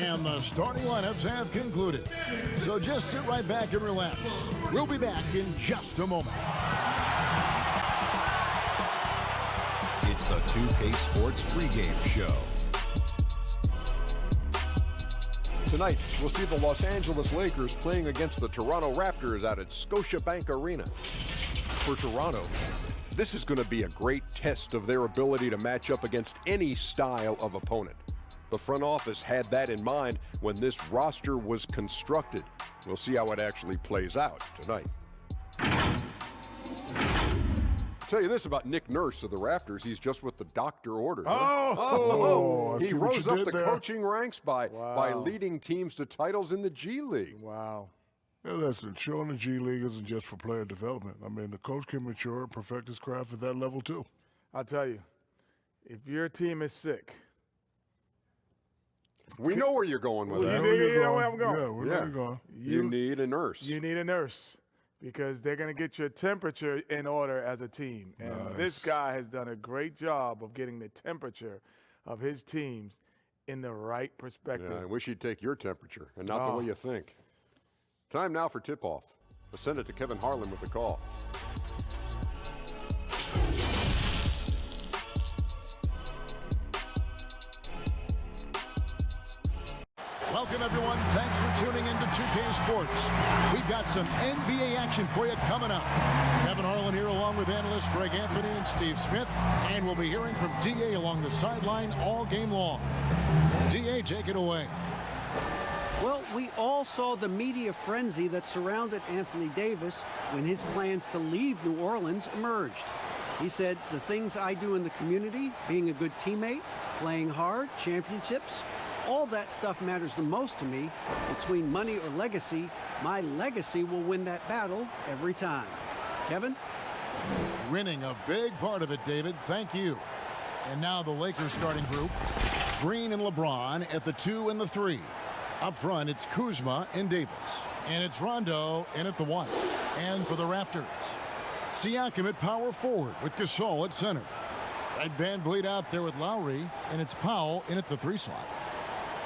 And the starting lineups have concluded. So just sit right back and relax. We'll be back in just a moment. It's the 2K Sports pregame show. Tonight, we'll see the Los Angeles Lakers playing against the Toronto Raptors out at Scotiabank Arena. For Toronto, this is going to be a great test of their ability to match up against any style of opponent. The front office had that in mind when this roster was constructed. We'll see how it actually plays out tonight. I'll tell you this about Nick Nurse of the Raptors. He's just what the doctor ordered. He rose up the coaching ranks by leading teams to titles in the G League. Wow. Yeah, listen, showing the G League isn't just for player development. I mean, the coach can mature and perfect his craft at that level, too. I'll tell you, if your team is sick. We know where you're going with that. You know where I'm going. Yeah, we know where you're going. You need a nurse. You need a nurse because they're going to get your temperature in order as a team. And this guy has done a great job of getting the temperature of his teams in the right perspective. Yeah, I wish he'd take your temperature and not the way you think. Time now for tip-off. We'll send it to Kevin Harlan with the call. Welcome, everyone. Thanks for tuning in to 2K Sports. We've got some NBA action for you coming up. Kevin Harlan here along with analysts Greg Anthony and Steve Smith. And we'll be hearing from D.A. along the sideline all game long. D.A., take it away. Well, we all saw the media frenzy that surrounded Anthony Davis when his plans to leave New Orleans emerged. He said, the things I do in the community, being a good teammate, playing hard, championships, all that stuff matters the most to me. Between money or legacy, my legacy will win that battle every time. Kevin? Winning a big part of it, David. Thank you. And now the Lakers starting group. Green and LeBron at the 2 and the 3. Up front, it's Kuzma and Davis. And it's Rondo in at the 1. And for the Raptors, Siakam at power forward with Gasol at center. Fred VanVleet out there with Lowry, and it's Powell in at the 3 slot.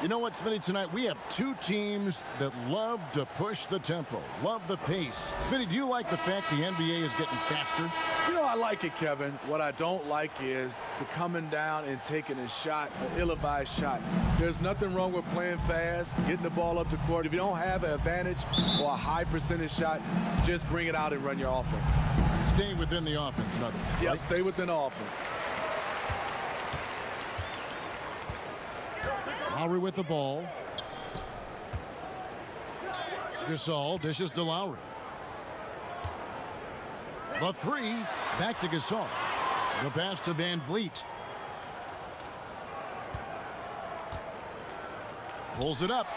You know what, Smitty, tonight we have two teams that love to push the tempo, love the pace. Smitty, do you like the fact the NBA is getting faster? You know, I like it, Kevin. What I don't like is the coming down and taking a shot, an ill-advised shot. There's nothing wrong with playing fast, getting the ball up the court. If you don't have an advantage or a high percentage shot, just bring it out and run your offense. Stay within the offense, nothing. Yep, right? Stay within the offense. Lowry with the ball. Gasol dishes to Lowry. The 3, back to Gasol. The pass to VanVleet. Pulls it up.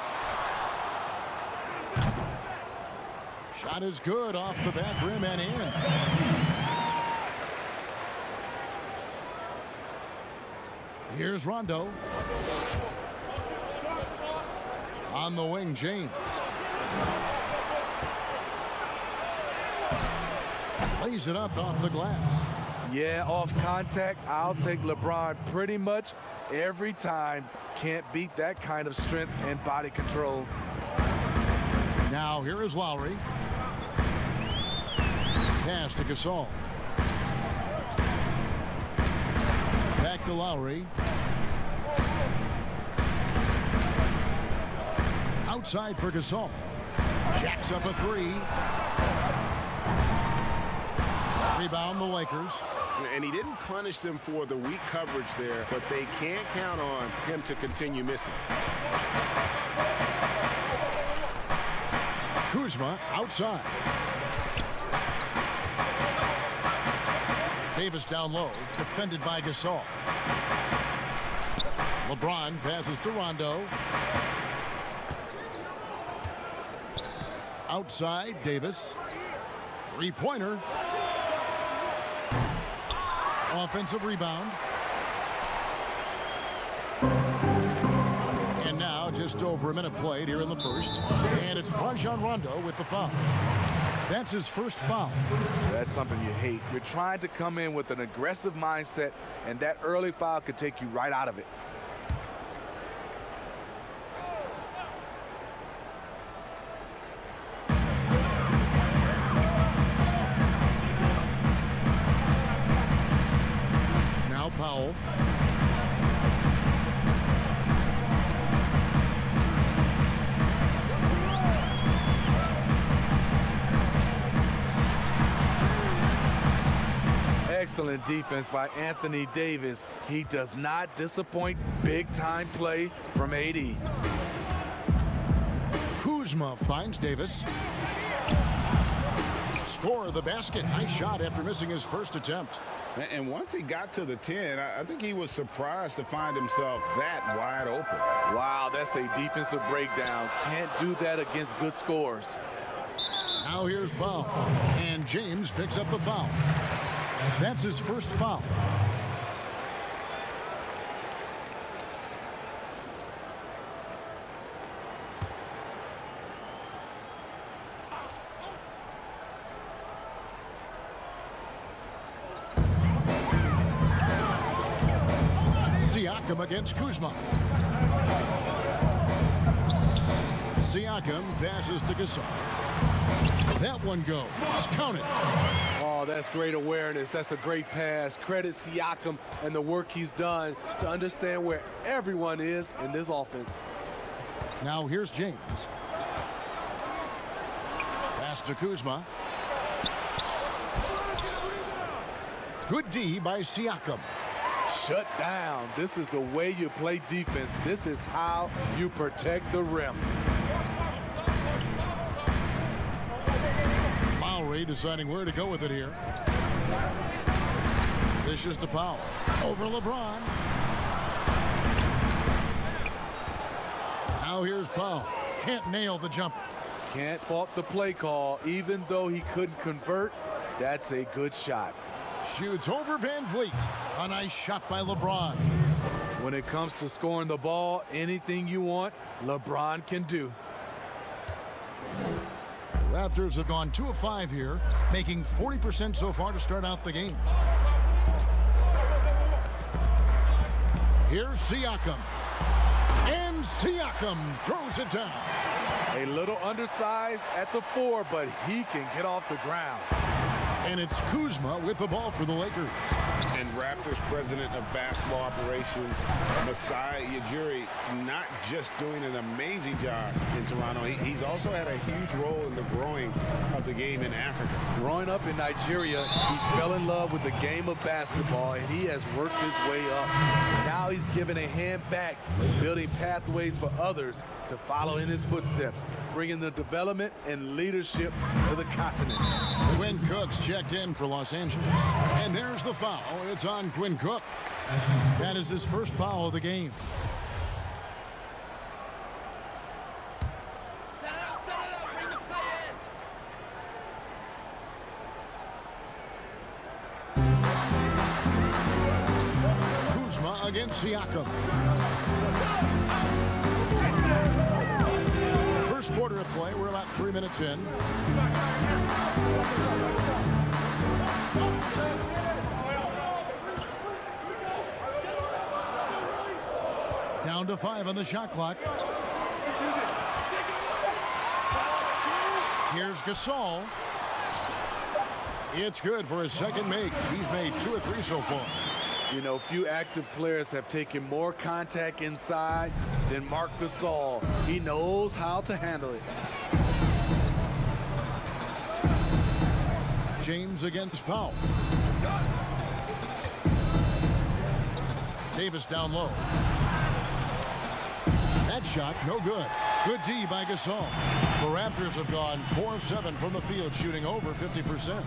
Shot is good off the back rim and in. Here's Rondo. On the wing, James. Lays it up off the glass. Yeah, off contact, I'll take LeBron pretty much every time. Can't beat that kind of strength and body control. Now here is Lowry. Pass to Gasol. Back to Lowry. Outside for Gasol. Jacks up a 3. Rebound the Lakers. And he didn't punish them for the weak coverage there, but they can't count on him to continue missing. Kuzma outside. Davis down low, defended by Gasol. LeBron passes to Rondo. Outside, Davis. Three-pointer. Offensive rebound. And now just over a minute played here in the first. And it's Rajon Rondo with the foul. That's his first foul. That's something you hate. You're trying to come in with an aggressive mindset, and that early foul could take you right out of it. Excellent defense by Anthony Davis. He does not disappoint. Big-time play from AD. Kuzma finds Davis. Score the basket. Nice shot after missing his first attempt. And once he got to the 10, I think he was surprised to find himself that wide open. Wow, that's a defensive breakdown. Can't do that against good scores. Now here's Powell. And James picks up the foul. That's his first foul. Siakam against Kuzma. Siakam passes to Gasol. That one goes. Count it. Oh, that's great awareness. That's a great pass. Credit Siakam and the work he's done to understand where everyone is in this offense. Now here's James. Pass to Kuzma. Good D by Siakam. Shut down. This is the way you play defense. This is how you protect the rim. Lowry deciding where to go with it here. This is to Powell. Over LeBron. Now here's Powell. Can't nail the jumper. Can't fault the play call. Even though he couldn't convert, that's a good shot. Shoots over Van Vliet. A nice shot by LeBron. When it comes to scoring the ball, anything you want, LeBron can do. Raptors have gone 2 of 5 here, making 40% so far to start out the game. Here's Siakam. And Siakam throws it down. A little undersized at the 4, but he can get off the ground. And it's Kuzma with the ball for the Lakers. And Raptors president of basketball operations, Masai Ujiri, not just doing an amazing job in Toronto, he's also had a huge role in the growing of the game in Africa. Growing up in Nigeria, he fell in love with the game of basketball, and he has worked his way up. Now he's given a hand back, building pathways for others to follow in his footsteps, bringing the development and leadership to the continent. Quinn Cook's checked in for Los Angeles. And there's the foul. It's on Quinn Cook. That is his first foul of the game. Kuzma against Siakam. First quarter of play. We're about 3 minutes in. Down to 5 on the shot clock. Here's Gasol. It's good for his second make. He's made 2 of 3 so far. You know, few active players have taken more contact inside than Marc Gasol. He knows how to handle it. James against Powell. Davis down low. That shot, no good. Good D by Gasol. The Raptors have gone 4 of 7 from the field, shooting over 50%.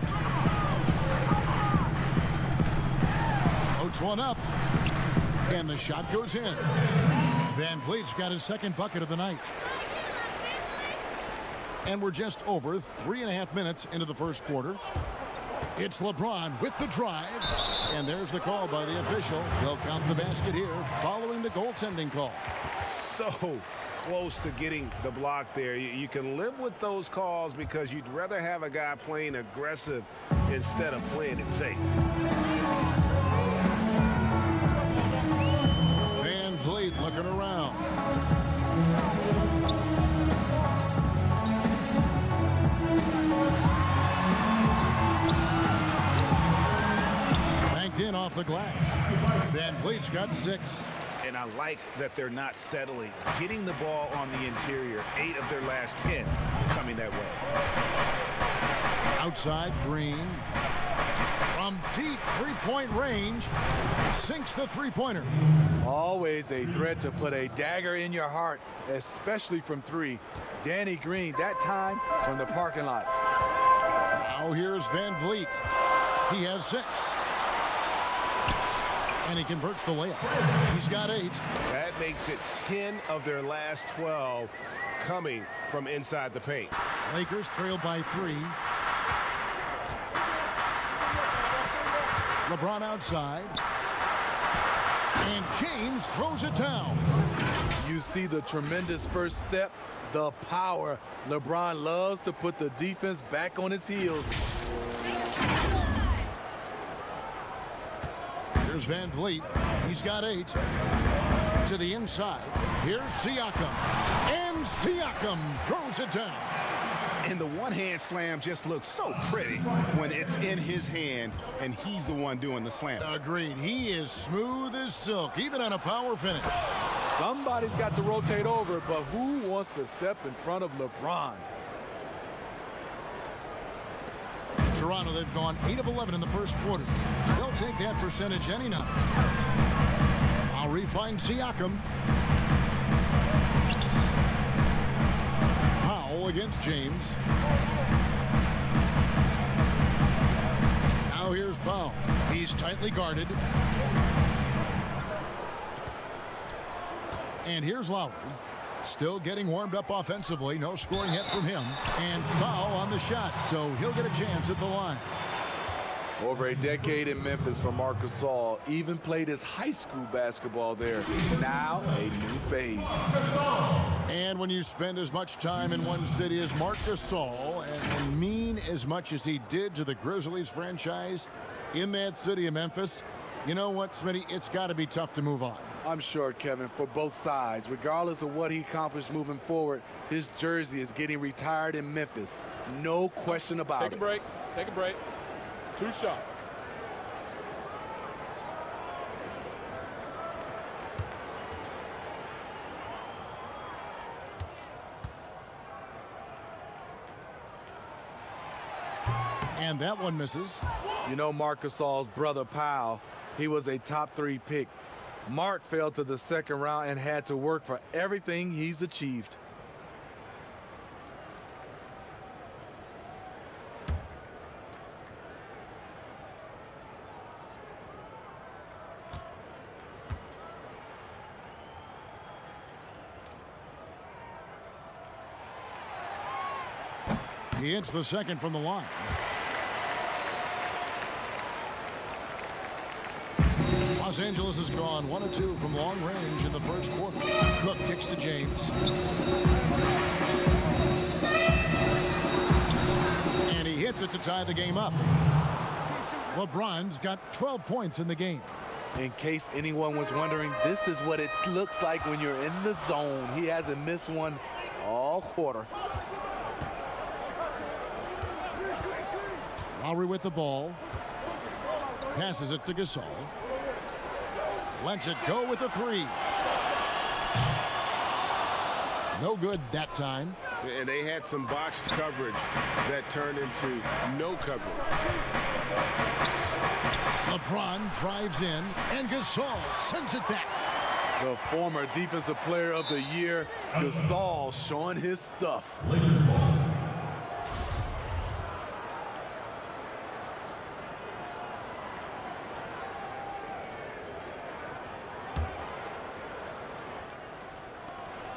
Floats one up. And the shot goes in. Van Vliet's got his second bucket of the night. And we're just over 3.5 minutes into the first quarter. It's LeBron with the drive. And there's the call by the official. He'll count the basket here following the goaltending call. So close to getting the block there. You can live with those calls because you'd rather have a guy playing aggressive instead of playing it safe. Van Vliet looking around. Banked in off the glass. Van Vliet's got 6. And I like that they're not settling. Getting the ball on the interior, 8 of their last 10 coming that way. Outside, Green. From deep three-point range. Sinks the three-pointer. Always a threat to put a dagger in your heart, especially from three. Danny Green, that time from the parking lot. Now here's Van Vliet. He has 6. And he converts the layup. He's got 8. That makes it 10 of their last 12 coming from inside the paint. Lakers trail by 3. LeBron outside. And James throws it down. You see the tremendous first step, the power. LeBron loves to put the defense back on its heels. Here's Van Vliet. He's got 8. To the inside. Here's Siakam. And Siakam throws it down. And the one-hand slam just looks so pretty when it's in his hand and he's the one doing the slam. Agreed. He is smooth as silk, even on a power finish. Somebody's got to rotate over, but who wants to step in front of LeBron? Toronto, they've gone 8 of 11 in the first quarter. They'll take that percentage any night. Lowry finds Siakam. Powell against James. Now here's Powell. He's tightly guarded. And here's Lowry. Still getting warmed up offensively. No scoring hit from him. And foul on the shot, so he'll get a chance at the line. Over a decade in Memphis for Marc Gasol. Even played his high school basketball there. Now a new phase. And when you spend as much time in one city as Marc Gasol and mean as much as he did to the Grizzlies franchise in that city of Memphis, you know what, Smitty? It's got to be tough to move on. I'm sure, Kevin, for both sides. Regardless of what he accomplished moving forward, his jersey is getting retired in Memphis. No question about it. Take a break. Take a break. 2 shots. And that one misses. You know Marc Gasol's brother Powell, he was a top 3 pick. Mark fell to the second round and had to work for everything he's achieved. He hits the second from the line. Los Angeles has gone 1 of 2 from long range in the first quarter. Cook kicks to James. And he hits it to tie the game up. LeBron's got 12 points in the game. In case anyone was wondering, this is what it looks like when you're in the zone. He hasn't missed one all quarter. Lowry with the ball. Passes it to Gasol. Lets it go with a 3. No good that time. And they had some botched coverage that turned into no coverage. LeBron drives in, and Gasol sends it back. The former Defensive Player of the Year, Gasol, showing his stuff.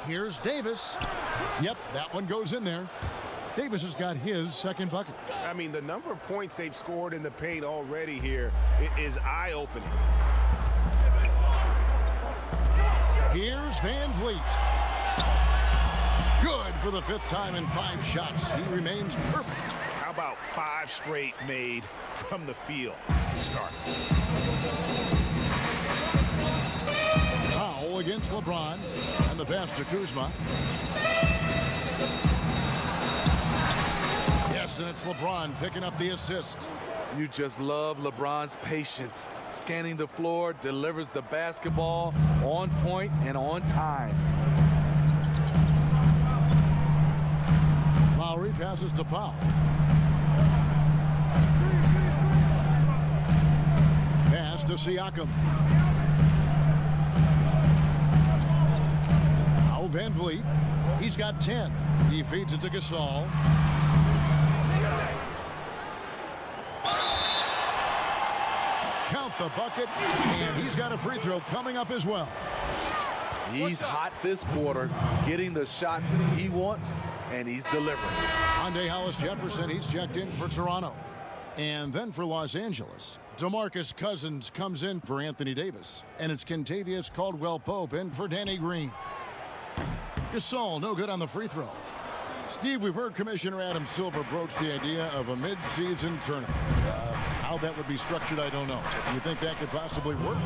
Here's Davis. Yep, that one goes in there. Davis has got his second bucket. I mean, the number of points they've scored in the paint already here is eye-opening. Here's Van Vliet. Good for the 5th time in 5 shots. He remains perfect. How about 5 straight made from the field to start? Powell against LeBron, and the pass to Kuzma. Yes, and it's LeBron picking up the assist. You just love LeBron's patience. Scanning the floor, delivers the basketball on point and on time. Lowry passes to Powell. Siakam. Now Van Vliet. He's got 10. He feeds it to Gasol. Count the bucket, and he's got a free throw coming up as well. He's hot this quarter, getting the shots he wants, and he's delivering. Andre Hollis-Jefferson, he's checked in for Toronto. And then for Los Angeles, DeMarcus Cousins comes in for Anthony Davis. And it's Kentavious Caldwell-Pope in for Danny Green. Gasol, no good on the free throw. Steve, we've heard Commissioner Adam Silver broach the idea of a mid-season tournament. How that would be structured, I don't know. Do you think that could possibly work?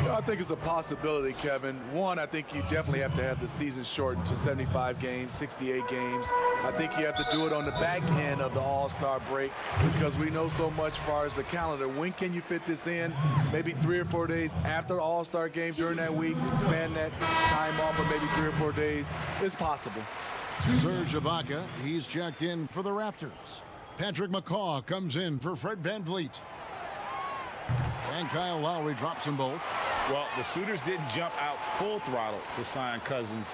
I think it's a possibility, Kevin. One, I think you definitely have to have the season shortened to 75 games, 68 games. I think you have to do it on the back end of the All-Star break because we know so much as far as the calendar. When can you fit this in? Maybe 3 or 4 days after the All-Star game during that week, expand that time off for maybe 3 or 4 days. It's possible. Serge Ibaka, he's checked in for the Raptors. Patrick McCaw comes in for Fred VanVleet. And Kyle Lowry drops them both. Well, the suitors didn't jump out full throttle to sign Cousins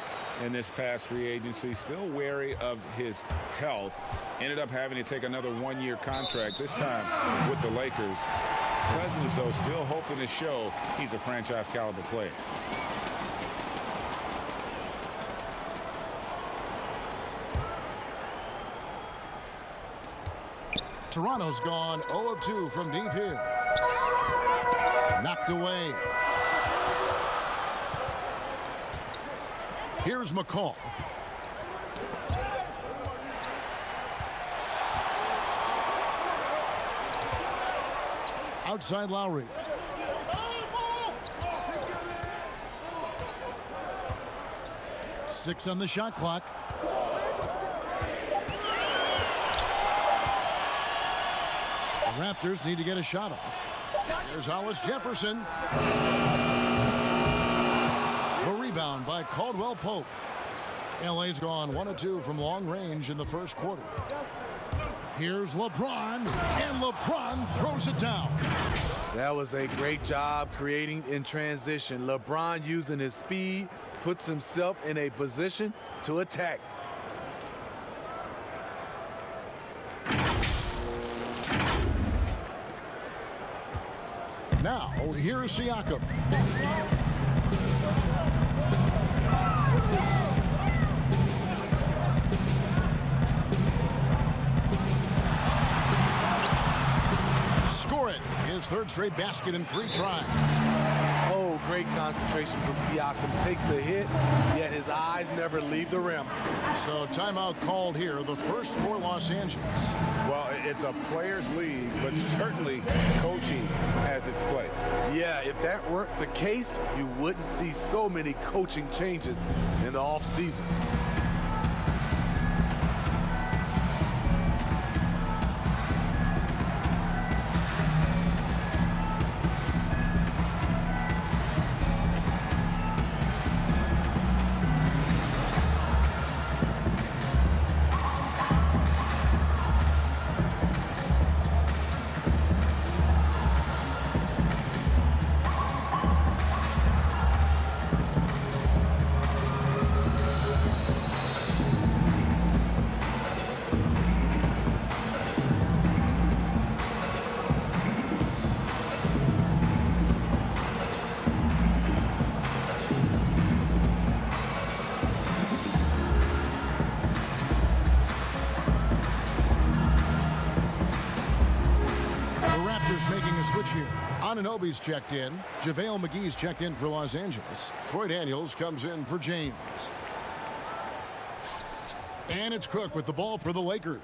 in this past free agency. Still wary of his health. Ended up having to take another one-year contract, this time with the Lakers. Cousins, though, still hoping to show he's a franchise-caliber player. Toronto's gone 0 of 2 from deep here. Knocked away. Here's McCall. Outside Lowry. Six on the shot clock. The Raptors need to get a shot off. There's Hollis-Jefferson. The rebound by Caldwell-Pope. LA's gone 1 of 2 from long range in the first quarter. Here's LeBron, and LeBron throws it down. That was a great job creating in transition. LeBron, using his speed, puts himself in a position to attack. Now, here's Siakam. Score it. His third straight basket in 3 tries. Oh, great concentration from Siakam. Takes the hit, yet his eyes never leave the rim. So timeout called here, the first for Los Angeles. Well, it's a players' league, but certainly coaching has its place. Yeah, if that weren't the case, you wouldn't see so many coaching changes in the offseason. Anunoby's checked in. JaVale McGee's checked in for Los Angeles. Troy Daniels comes in for James. And it's Cook with the ball for the Lakers.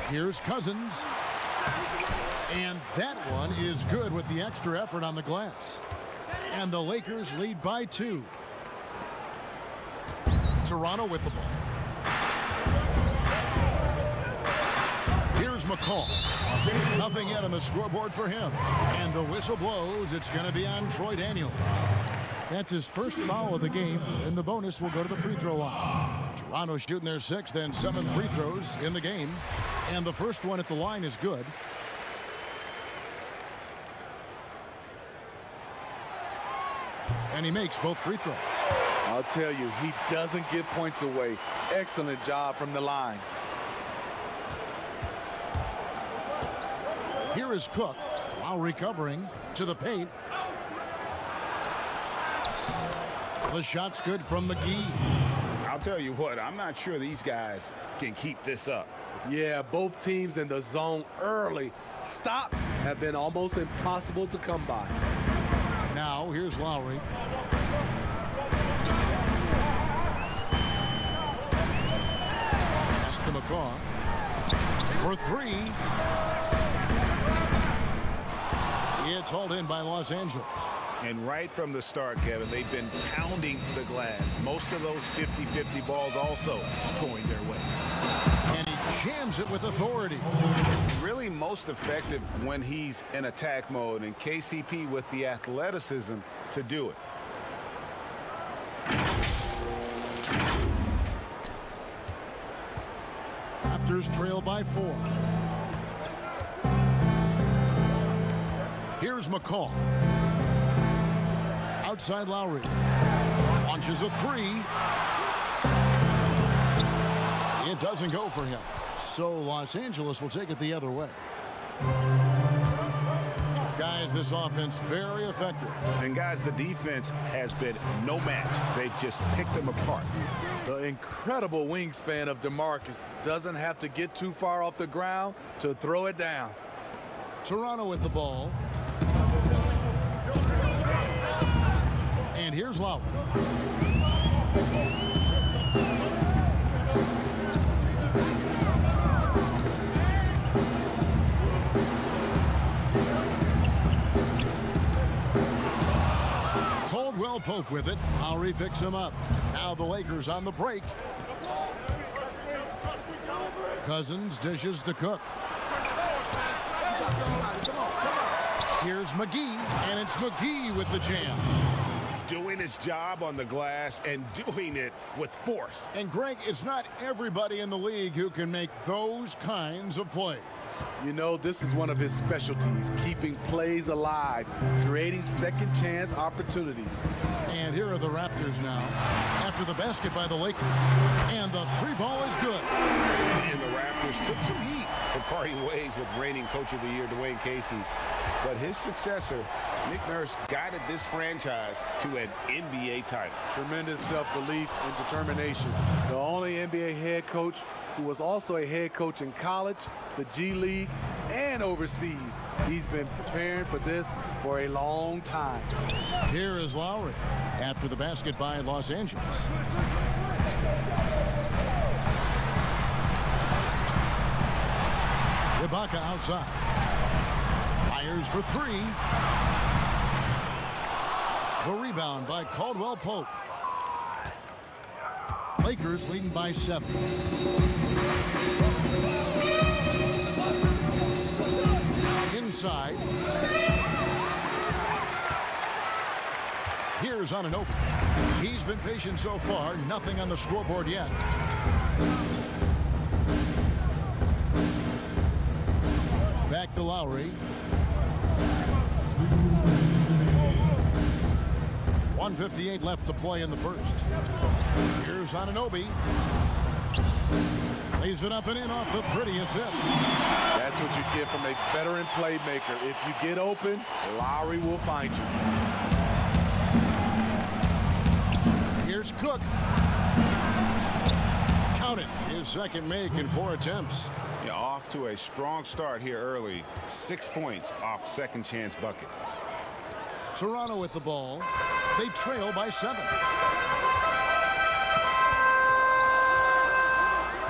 Here's Cousins. And that one is good with the extra effort on the glass. And the Lakers lead by 2. Toronto with the ball. Here's McCall. Nothing yet on the scoreboard for him. And the whistle blows. It's going to be on Troy Daniels. That's his first foul of the game, and the bonus will go to the free throw line. Toronto shooting their 6th and 7th free throws in the game. And the first one at the line is good. And he makes both free throws. I'll tell you, he doesn't give points away. Excellent job from the line. Here is Cook while recovering to the paint. The shot's good from McGee. I'll tell you what, I'm not sure these guys can keep this up. Yeah, both teams in the zone early. Stops have been almost impossible to come by. Now, here's Lowry. Pass to McCaw. For 3. It's hauled in by Los Angeles. And right from the start, Kevin, they've been pounding the glass. Most of those 50-50 balls also going their way. And he jams it with authority. Really most effective when he's in attack mode, and KCP with the athleticism to do it. Raptors trail by 4. Here's McCall. Outside Lowry. Launches a 3. It doesn't go for him. So Los Angeles will take it the other way. Guys, this offense very effective. And guys, the defense has been no match. They've just picked them apart. The incredible wingspan of DeMarcus doesn't have to get too far off the ground to throw it down. Toronto with the ball. And here's Lowry. Caldwell Pope with it. Lowry picks him up. Now the Lakers on the break. Cousins dishes to Cook. Here's McGee, and it's McGee with the jam. Doing his job on the glass and doing it with force. And Greg, it's not everybody in the league who can make those kinds of plays. You know, this is one of his specialties, keeping plays alive, creating second chance opportunities. And here are the Raptors now, after the basket by the Lakers. And the 3 ball is good. And the Raptors took some heat for parting ways with reigning Coach of the Year, Dwayne Casey. But his successor, Nick Nurse, guided this franchise to an NBA title. Tremendous self-belief and determination. The only NBA head coach who was also a head coach in college, the G League, and overseas. He's been preparing for this for a long time. Here is Lowry after the basket by Los Angeles. Ibaka outside. Fires for 3. The rebound by Caldwell Pope. Lakers leading by 7. Inside. Here's Anunoby. He's been patient so far. Nothing on the scoreboard yet. Back to Lowry. 1:58 left to play in the first. Here's Anunoby. Lays it up and in off the pretty assist. That's what you get from a veteran playmaker. If you get open, Lowry will find you. Here's Cook. Count it. His second make in 4 attempts. Yeah, off to a strong start here early. 6 points off second chance buckets. Toronto with the ball. They trail by 7.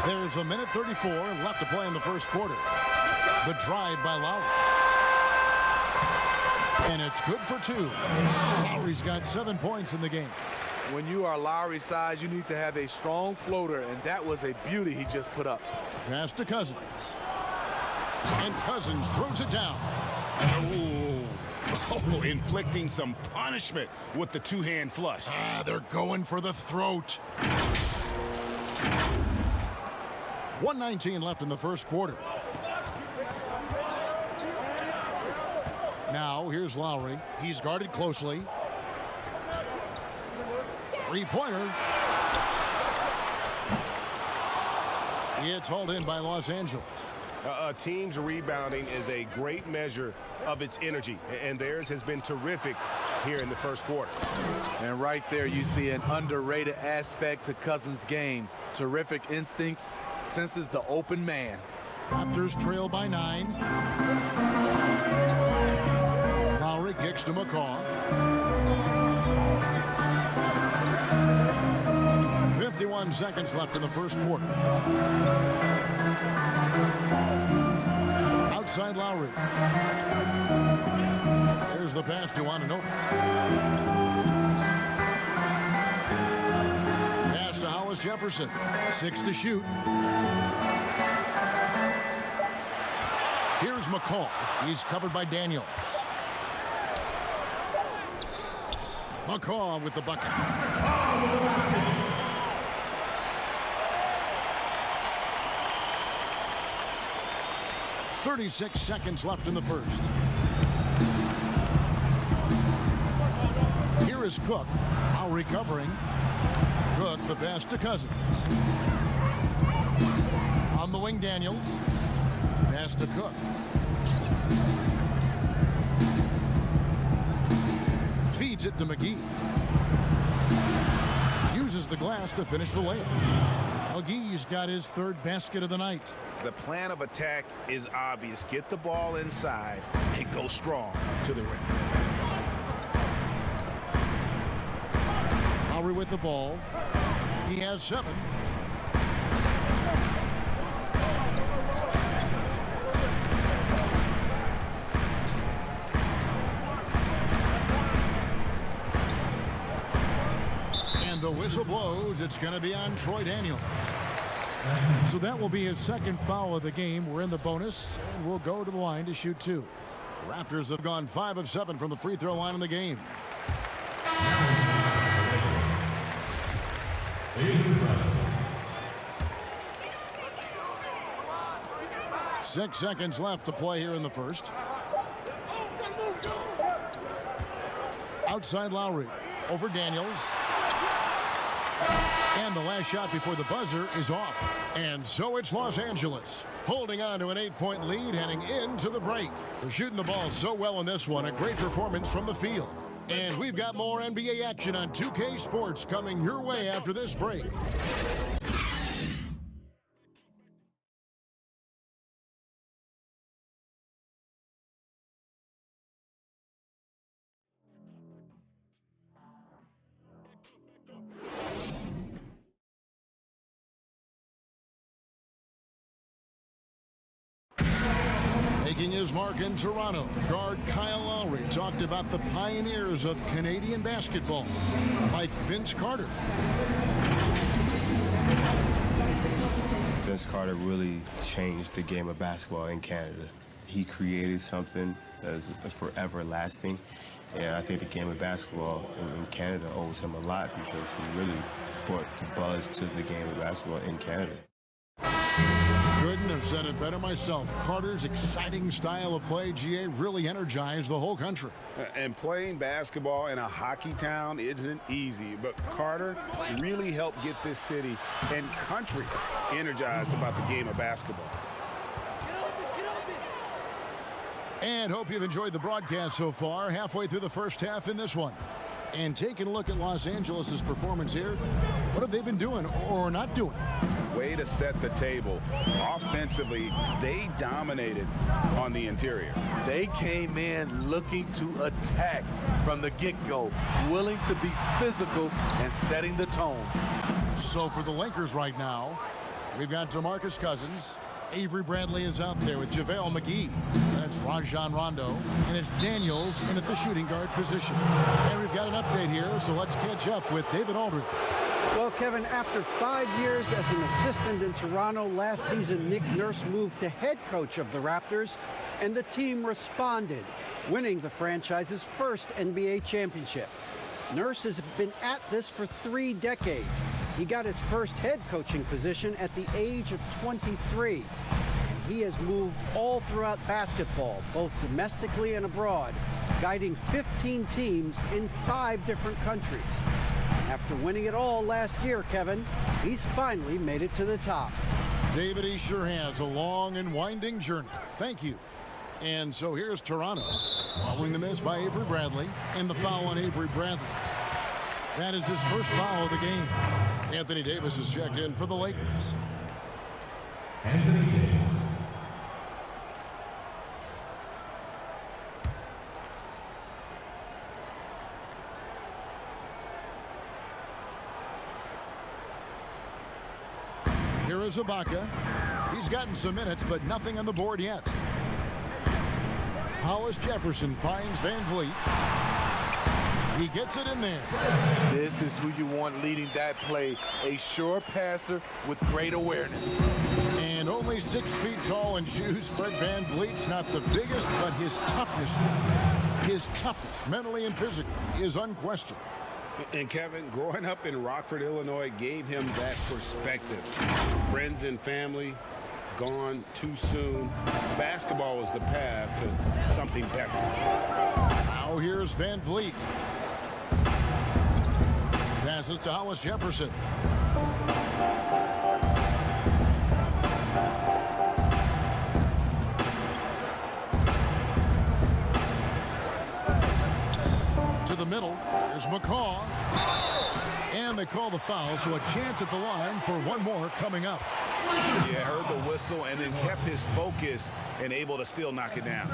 There's 1:34 left to play in the first quarter. The drive by Lowry. And it's good for 2. Lowry's got 7 points in the game. When you are Lowry's size, you need to have a strong floater, and that was a beauty he just put up. Pass to Cousins. And Cousins throws it down. Oh, inflicting some punishment with the 2-hand flush. They're going for the throat. 1:19 left in the first quarter. Now, here's Lowry. He's guarded closely. Three-pointer. It's hauled in by Los Angeles. A team's rebounding is a great measure of its energy, and theirs has been terrific here in the first quarter. And right there you see an underrated aspect to Cousins' game. Terrific instincts, senses the open man. Raptors trail by 9. Lowry kicks to McCaw. 51 seconds left in the first quarter. Outside Lowry. There's the pass to Anunoby. Pass to Hollis Jefferson. 6 to shoot. Here's McCaw. He's covered by Daniels. McCaw with the bucket. 36 seconds left in the first. Here is Cook. Now recovering. Cook, the pass to Cousins. On the wing, Daniels. Pass to Cook. Feeds it to McGee. Uses the glass to finish the layup. McGee's got his third basket of the night. The plan of attack is obvious. Get the ball inside and go strong to the rim. Lowry with the ball. He has 7. And the whistle blows. It's going to be on Troy Daniels. So that will be his second foul of the game. We're in the bonus, and we'll go to the line to shoot 2. The Raptors have gone 5 of 7 from the free throw line in the game. Six seconds left to play here in the first. Outside Lowry. Over Daniels. And the last shot before the buzzer is off. And so it's Los Angeles holding on to an 8-point lead heading into the break. They're shooting the ball so well in this one. A great performance from the field. And we've got more NBA action on 2K Sports coming your way after this break. Making his mark in Toronto, guard Kyle Lowry talked about the pioneers of Canadian basketball, like Vince Carter. Vince Carter really changed the game of basketball in Canada. He created something that's forever lasting, and I think the game of basketball in Canada owes him a lot because he really brought the buzz to the game of basketball in Canada. Couldn't have said it better myself. Carter's exciting style of play, GA, really energized the whole country. And playing basketball in a hockey town isn't easy, but Carter really helped get this city and country energized about the game of basketball. And hope you've enjoyed the broadcast so far. Halfway through the first half in this one. And taking a look at Los Angeles' performance here, what have they been doing or not doing? Way to set the table. Offensively, they dominated on the interior. They came in looking to attack from the get-go, willing to be physical and setting the tone. So for the Lakers right now, we've got DeMarcus Cousins. Avery Bradley is out there with JaVale McGee. That's Rajon Rondo. And it's Daniels in at the shooting guard position. And we've got an update here, so let's catch up with David Aldridge. Well, Kevin, after 5 years as an assistant in Toronto, last season Nick Nurse moved to head coach of the Raptors, and the team responded, winning the franchise's first NBA championship. Nurse has been at this for 3 decades. He got his first head coaching position at the age of 23. He has moved all throughout basketball, both domestically and abroad, guiding 15 teams in 5 different countries. After winning it all last year, Kevin, he's finally made it to the top. David, he sure has a long and winding journey. Thank you. And so here's Toronto, following the miss by Avery Bradley, and the foul on Avery Bradley. That is his first foul of the game. Anthony Davis is checked in for the Lakers. Anthony Davis. Here is Ibaka. He's gotten some minutes, but nothing on the board yet. Hollis Jefferson finds Van Vliet. He gets it in there. This is who you want leading that play. A sure passer with great awareness. And only 6 feet tall in shoes, Fred Van Vliet's not the biggest, but his toughness, mentally and physically, is unquestioned. And Kevin, growing up in Rockford, Illinois, gave him that perspective. Friends and family gone too soon. Basketball was the path to something better. Now here's Van Vliet. Passes to Hollis Jefferson. To the middle. Here's McCaw. And they call the foul, so a chance at the line for one more coming up. Yeah, heard the whistle and then kept his focus and able to still knock it down.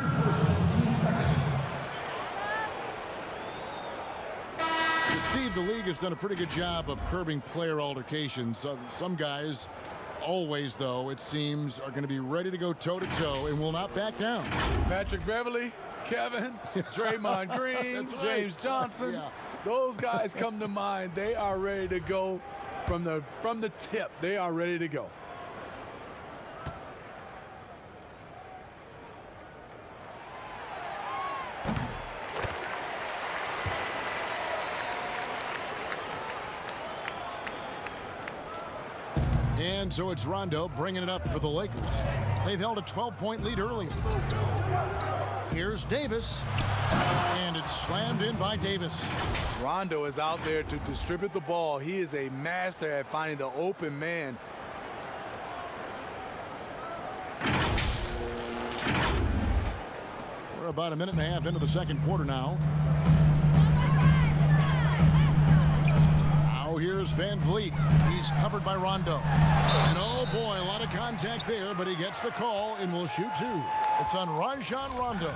Steve, the league has done a pretty good job of curbing player altercations. Some guys, always though, it seems, are going to be ready to go toe-to-toe and will not back down. Patrick Beverly, Kevin, Draymond Green, James Johnson. Yeah. Those guys come to mind. They are ready to go from the tip. They are ready to go. And so it's Rondo bringing it up for the Lakers. They've held a 12-point lead earlier. Here's Davis. And it's slammed in by Davis. Rondo is out there to distribute the ball. He is a master at finding the open man. We're about a minute and a half into the second quarter now. Now here's Van Vliet. He's covered by Rondo. And oh boy, a lot of contact there, but he gets the call and will shoot 2. It's on Rajon Rondo.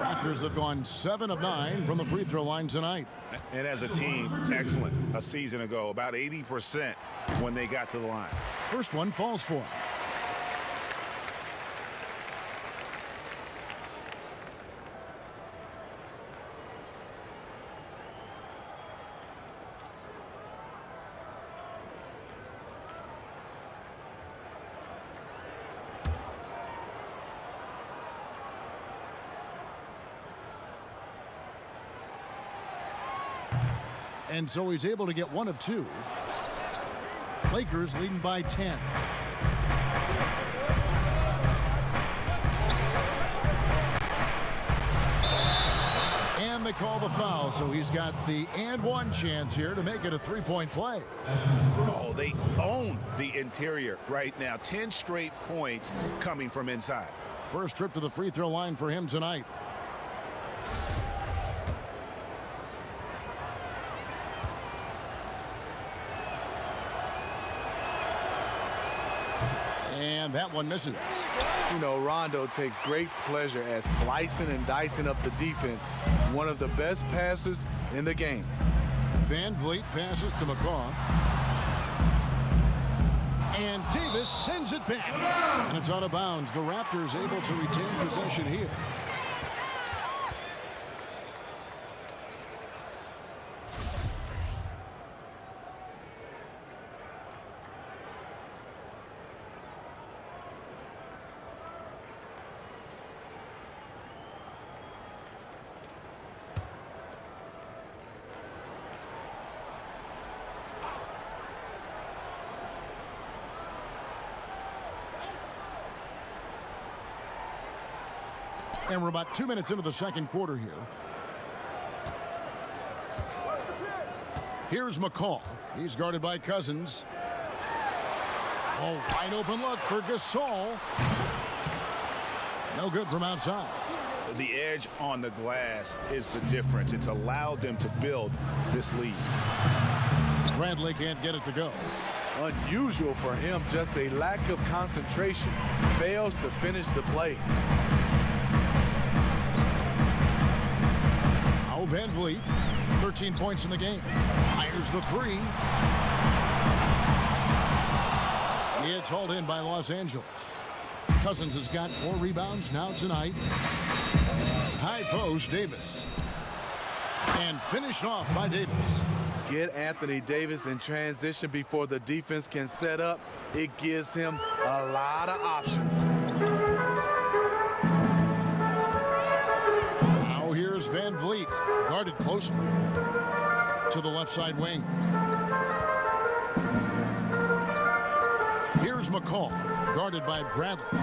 Raptors have gone 7 of 9 from the free throw line tonight. And as a team, excellent. A season ago, about 80% when they got to the line. First one falls for him. And so he's able to get 1 of 2. Lakers leading by 10. And they call the foul, so he's got the and 1 chance here to make it a 3-point play. Oh, they own the interior right now. 10 straight points coming from inside. First trip to the free throw line for him tonight. And that one misses. You know, Rondo takes great pleasure at slicing and dicing up the defense. One of the best passers in the game. Van Vliet passes to McCaw. And Davis sends it back. And it's out of bounds. The Raptors able to retain possession here. And we're about 2 minutes into the second quarter here. Here's McCall. He's guarded by Cousins. A wide open look for Gasol. No good from outside. The edge on the glass is the difference. It's allowed them to build this lead. Bradley can't get it to go. Unusual for him, just a lack of concentration. Fails to finish the play. Now Van Vliet, 13 points in the game. Fires the three. It's hauled in by Los Angeles. Cousins has got 4 rebounds now tonight. High post, Davis. And finished off by Davis. Get Anthony Davis in transition before the defense can set up. It gives him a lot of options. Now here's Van Vliet, guarded closer to the left side wing. Here's McCall, guarded by Bradley.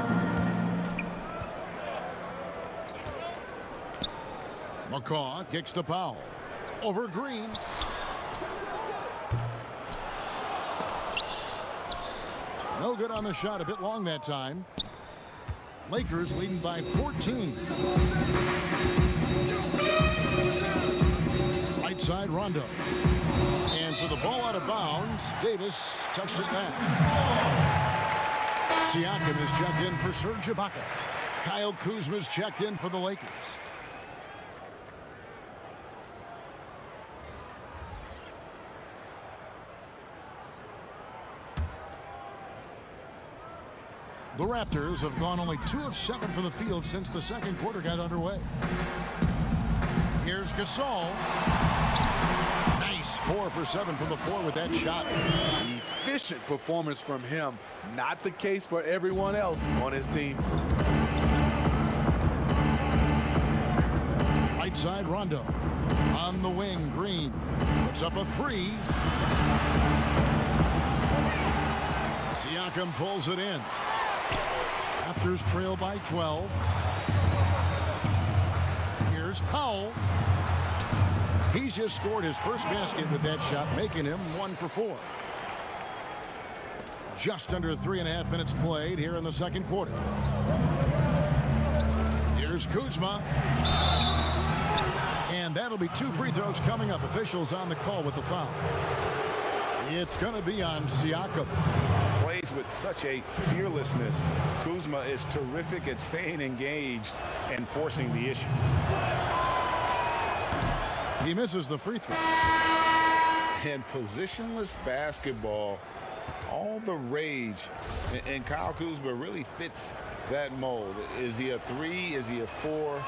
McCall kicks to Powell. Over Green. No good on the shot, a bit long that time. Lakers leading by 14. Right side, Rondo. And so the ball out of bounds. Davis touched it last. Siakam is checked in for Serge Ibaka. Kyle Kuzma's checked in for the Lakers. The Raptors have gone only 2 of 7 from the field since the second quarter got underway. Here's Gasol. Nice 4 for 7 from the floor with that shot. Efficient performance from him. Not the case for everyone else on his team. Right side, Rondo. On the wing, Green puts up a 3. Siakam pulls it in. Raptors trail by 12. Here's Powell. He's just scored his first basket with that shot, making him 1 for 4. Just under 3.5 minutes played here in the second quarter. Here's Kuzma. And that'll be 2 free throws coming up. Officials on the call with the foul. It's going to be on Siakam. Plays with such a fearlessness. Kuzma is terrific at staying engaged and forcing the issue. He misses the free throw. And positionless basketball, all the rage. And Kyle Kuzma really fits that mold. Is he a 3? Is he a 4?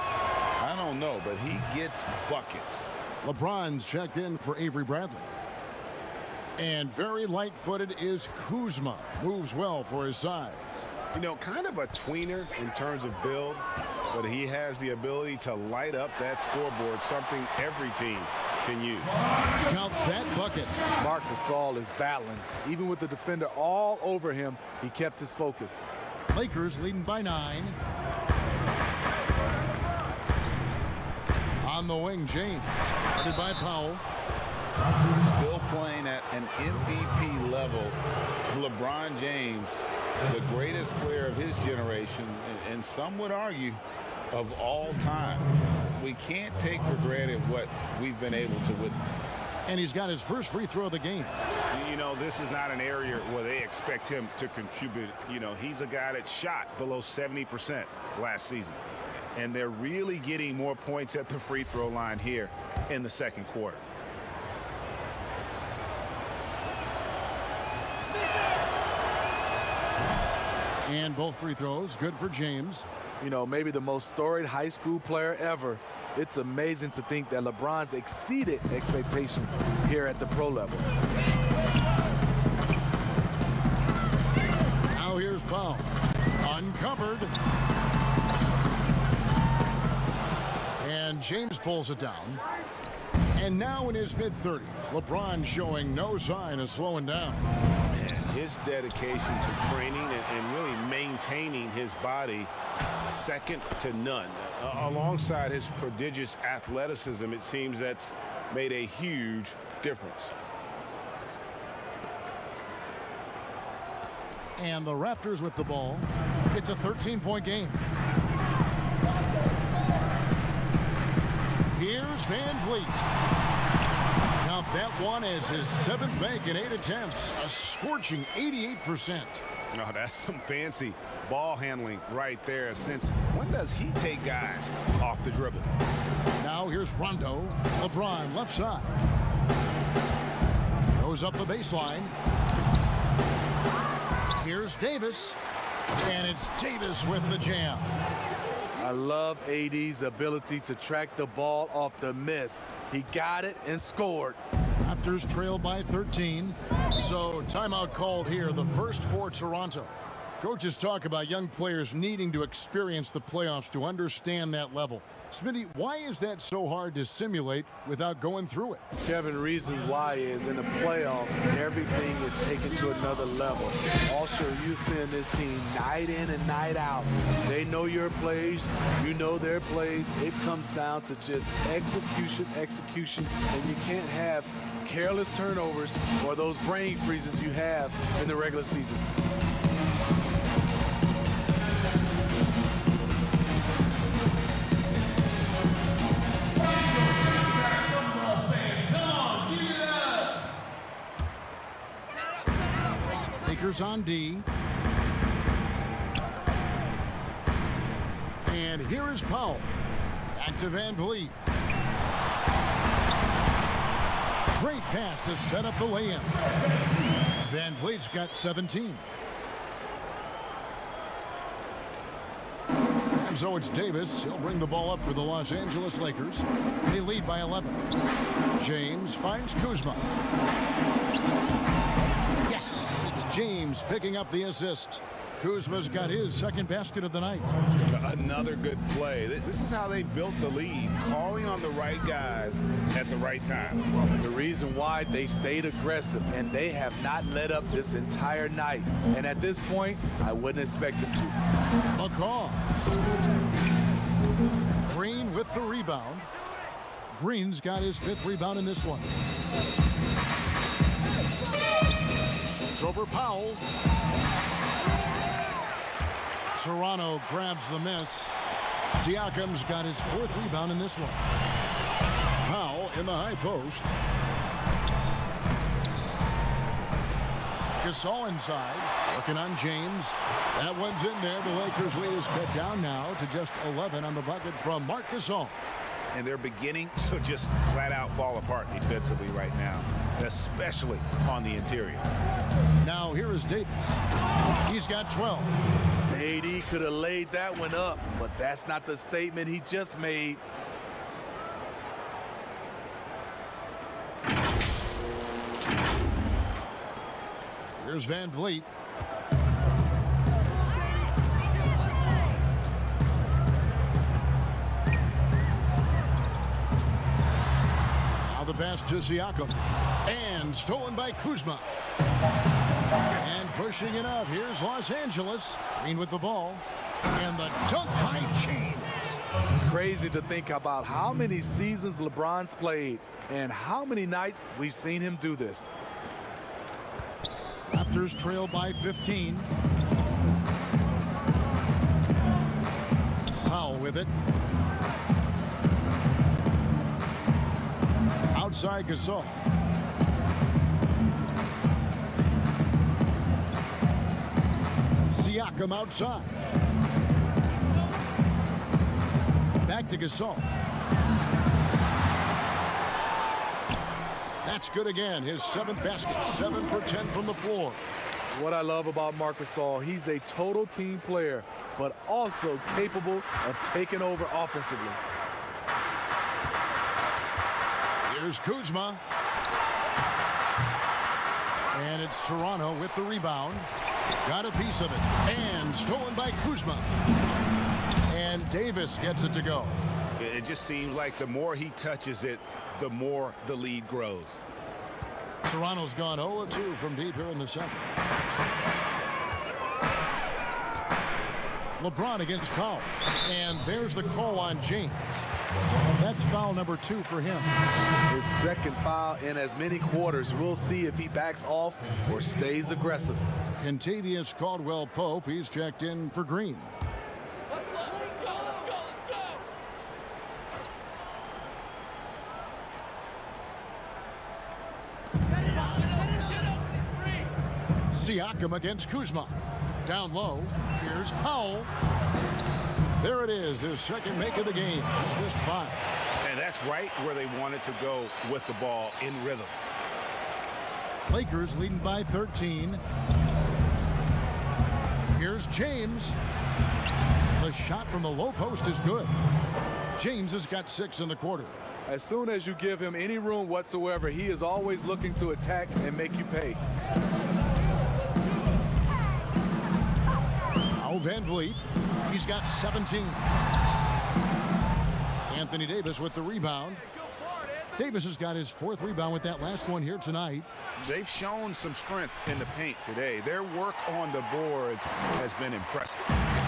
I don't know, but he gets buckets. LeBron's checked in for Avery Bradley. And very light-footed is Kuzma. Moves well for his size. You know, kind of a tweener in terms of build, but he has the ability to light up that scoreboard, something every team can use. Count that bucket. Marc Gasol is battling. Even with the defender all over him, he kept his focus. Lakers leading by 9. On the wing, James. Guarded by Powell. Still playing at an MVP level. LeBron James, the greatest player of his generation, and some would argue of all time. We can't take for granted what we've been able to witness. And he's got his first free throw of the game. You know, this is not an area where they expect him to contribute. You know, he's a guy that shot below 70% last season. And they're really getting more points at the free throw line here in the second quarter. And both free throws good for James. You know, maybe the most storied high school player ever. It's amazing to think that LeBron's exceeded expectation here at the pro level. Now here's Powell. Uncovered. And James pulls it down. And now in his mid-30s, LeBron showing no sign of slowing down. his dedication to training and really maintaining his body, second to none. Alongside his prodigious athleticism, it seems that's made a huge difference. And the Raptors with the ball. It's a 13-point game. Here's Van Vliet. Count that one as his 7th make in 8 attempts. A scorching 88%. No, that's some fancy ball handling right there. Since when does he take guys off the dribble? Now here's Rondo. LeBron left side. Goes up the baseline. Here's Davis. And it's Davis with the jam. I love AD's ability to track the ball off the miss. He got it and scored. Raptors trail by 13. So timeout called here, the first for Toronto. Coaches talk about young players needing to experience the playoffs to understand that level. Smitty, why is that so hard to simulate without going through it? Kevin, reason why is in the playoffs, everything is taken to another level. Also, you're seeing this team night in and night out. They know your plays, you know their plays. It comes down to just execution, and you can't have careless turnovers or those brain freezes you have in the regular season. Lakers on D. And here is Powell. Back to Van Vliet. Great pass to set up the lay-in. Van Vliet's got 17. And so it's Davis. He'll bring the ball up for the Los Angeles Lakers. They lead by 11. James finds Kuzma. Yes, it's James picking up the assist. Kuzma's got his second basket of the night. Another good play. This is how they built the lead, calling on the right guys at the right time. The reason why they stayed aggressive, and they have not let up this entire night. And at this point, I wouldn't expect them to. McCaw. Green with the rebound. Green's got his 5th rebound in this one. It's over Powell. Toronto grabs the miss. Siakam's got his 4th rebound in this one. Powell in the high post. Gasol inside, working on James. That one's in there. The Lakers' lead is cut down now to just 11 on the bucket from Marc Gasol. And they're beginning to just flat out fall apart defensively right now, especially on the interior. Now here is Davis. He's got 12. AD could have laid that one up, but that's not the statement he just made. Here's Van Vliet. Now the pass to Siakam. And stolen by Kuzma. And pushing it up. Here's Los Angeles. Green with the ball. And the dunk by James. It's crazy to think about how many seasons LeBron's played and how many nights we've seen him do this. Raptors trail by 15. Powell with it. Outside Gasol. Siakam outside. Back to Gasol. That's good again. His 7th basket. 7 for 10 from the floor. What I love about Marc Gasol, he's a total team player, but also capable of taking over offensively. Here's Kuzma. And it's Toronto with the rebound. Got a piece of it. And stolen by Kuzma. And Davis gets it to go. It just seems like the more he touches it, the more the lead grows. Toronto's gone 0-2 from deep here in the second. LeBron against Powell. And there's the call on James. That's foul number 2 for him. His second foul in as many quarters. We'll see if he backs off or stays aggressive. Kentavious Caldwell-Pope, he's checked in for Green. Siakam against Kuzma. Down low, here's Powell. There it is, his second make of the game. He's missed 5. And that's right where they wanted to go with the ball, in rhythm. Lakers leading by 13. Here's James. The shot from the low post is good. James has got 6 in the quarter. As soon as you give him any room whatsoever, he is always looking to attack and make you pay. Now Van Vliet, he's got 17. Anthony Davis with the rebound. Davis has got his 4th rebound with that last one here tonight. They've shown some strength in the paint today. Their work on the boards has been impressive.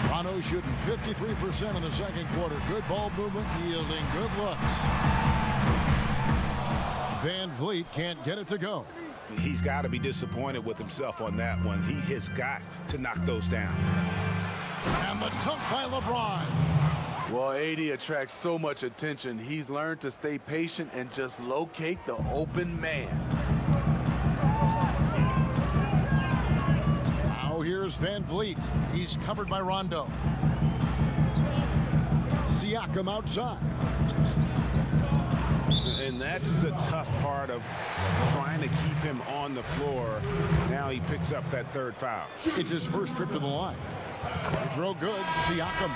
Toronto shooting 53% in the second quarter. Good ball movement, yielding good looks. Van Vliet can't get it to go. He's got to be disappointed with himself on that one. He has got to knock those down. And the dunk by LeBron. Well, AD attracts so much attention. He's learned to stay patient and just locate the open man. Now here's Van Vliet. He's covered by Rondo. Siakam outside. And that's the tough part of trying to keep him on the floor. Now he picks up that 3rd foul. It's his first trip to the line. Free throw good. Siakam.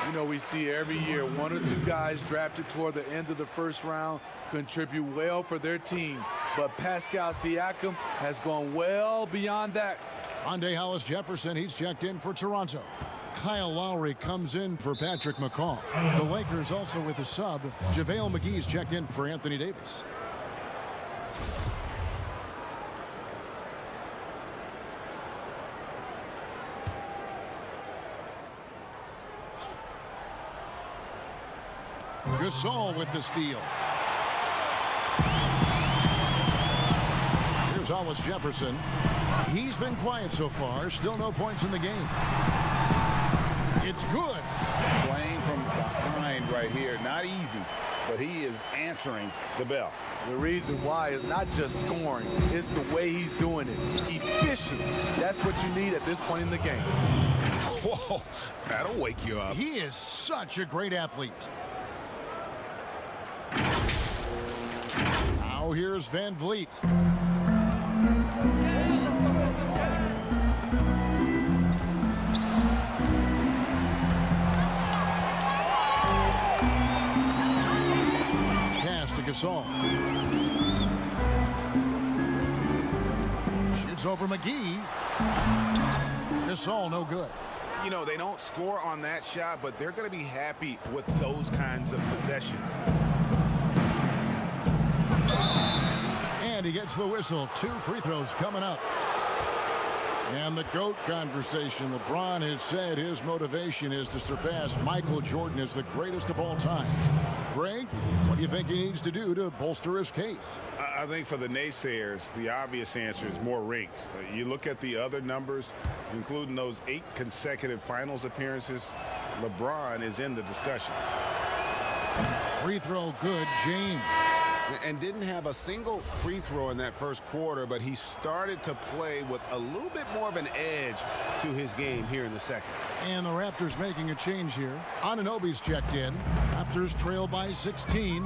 You know, we see every year 1 or 2 guys drafted toward the end of the first round contribute well for their team. But Pascal Siakam has gone well beyond that. Andre Hollis Jefferson, he's checked in for Toronto. Kyle Lowry comes in for Patrick McCaw. The Lakers also with a sub. JaVale McGee's checked in for Anthony Davis. Gasol with the steal. Here's Hollis Jefferson. He's been quiet so far. Still no points in the game. It's good. Playing from behind right here. Not easy, but he is answering the bell. The reason why is not just scoring. It's the way he's doing it. Efficient. That's what you need at this point in the game. Whoa, that'll wake you up. He is such a great athlete. Now here's Van Vliet. Pass to Gasol. Shoots over McGee. Gasol no good. You know, they don't score on that shot, but they're going to be happy with those kinds of possessions. And he gets the whistle. 2 free throws coming up. And the GOAT conversation. LeBron has said his motivation is to surpass Michael Jordan as the greatest of all time. Greg, what do you think he needs to do to bolster his case? I think for the naysayers, the obvious answer is more rings. You look at the other numbers, including those 8 consecutive finals appearances, LeBron is in the discussion. Free throw good, James. And didn't have a single free throw in that first quarter, but he started to play with a little bit more of an edge to his game here in the second. And the Raptors making a change here. Anunoby's checked in. Raptors trail by 16.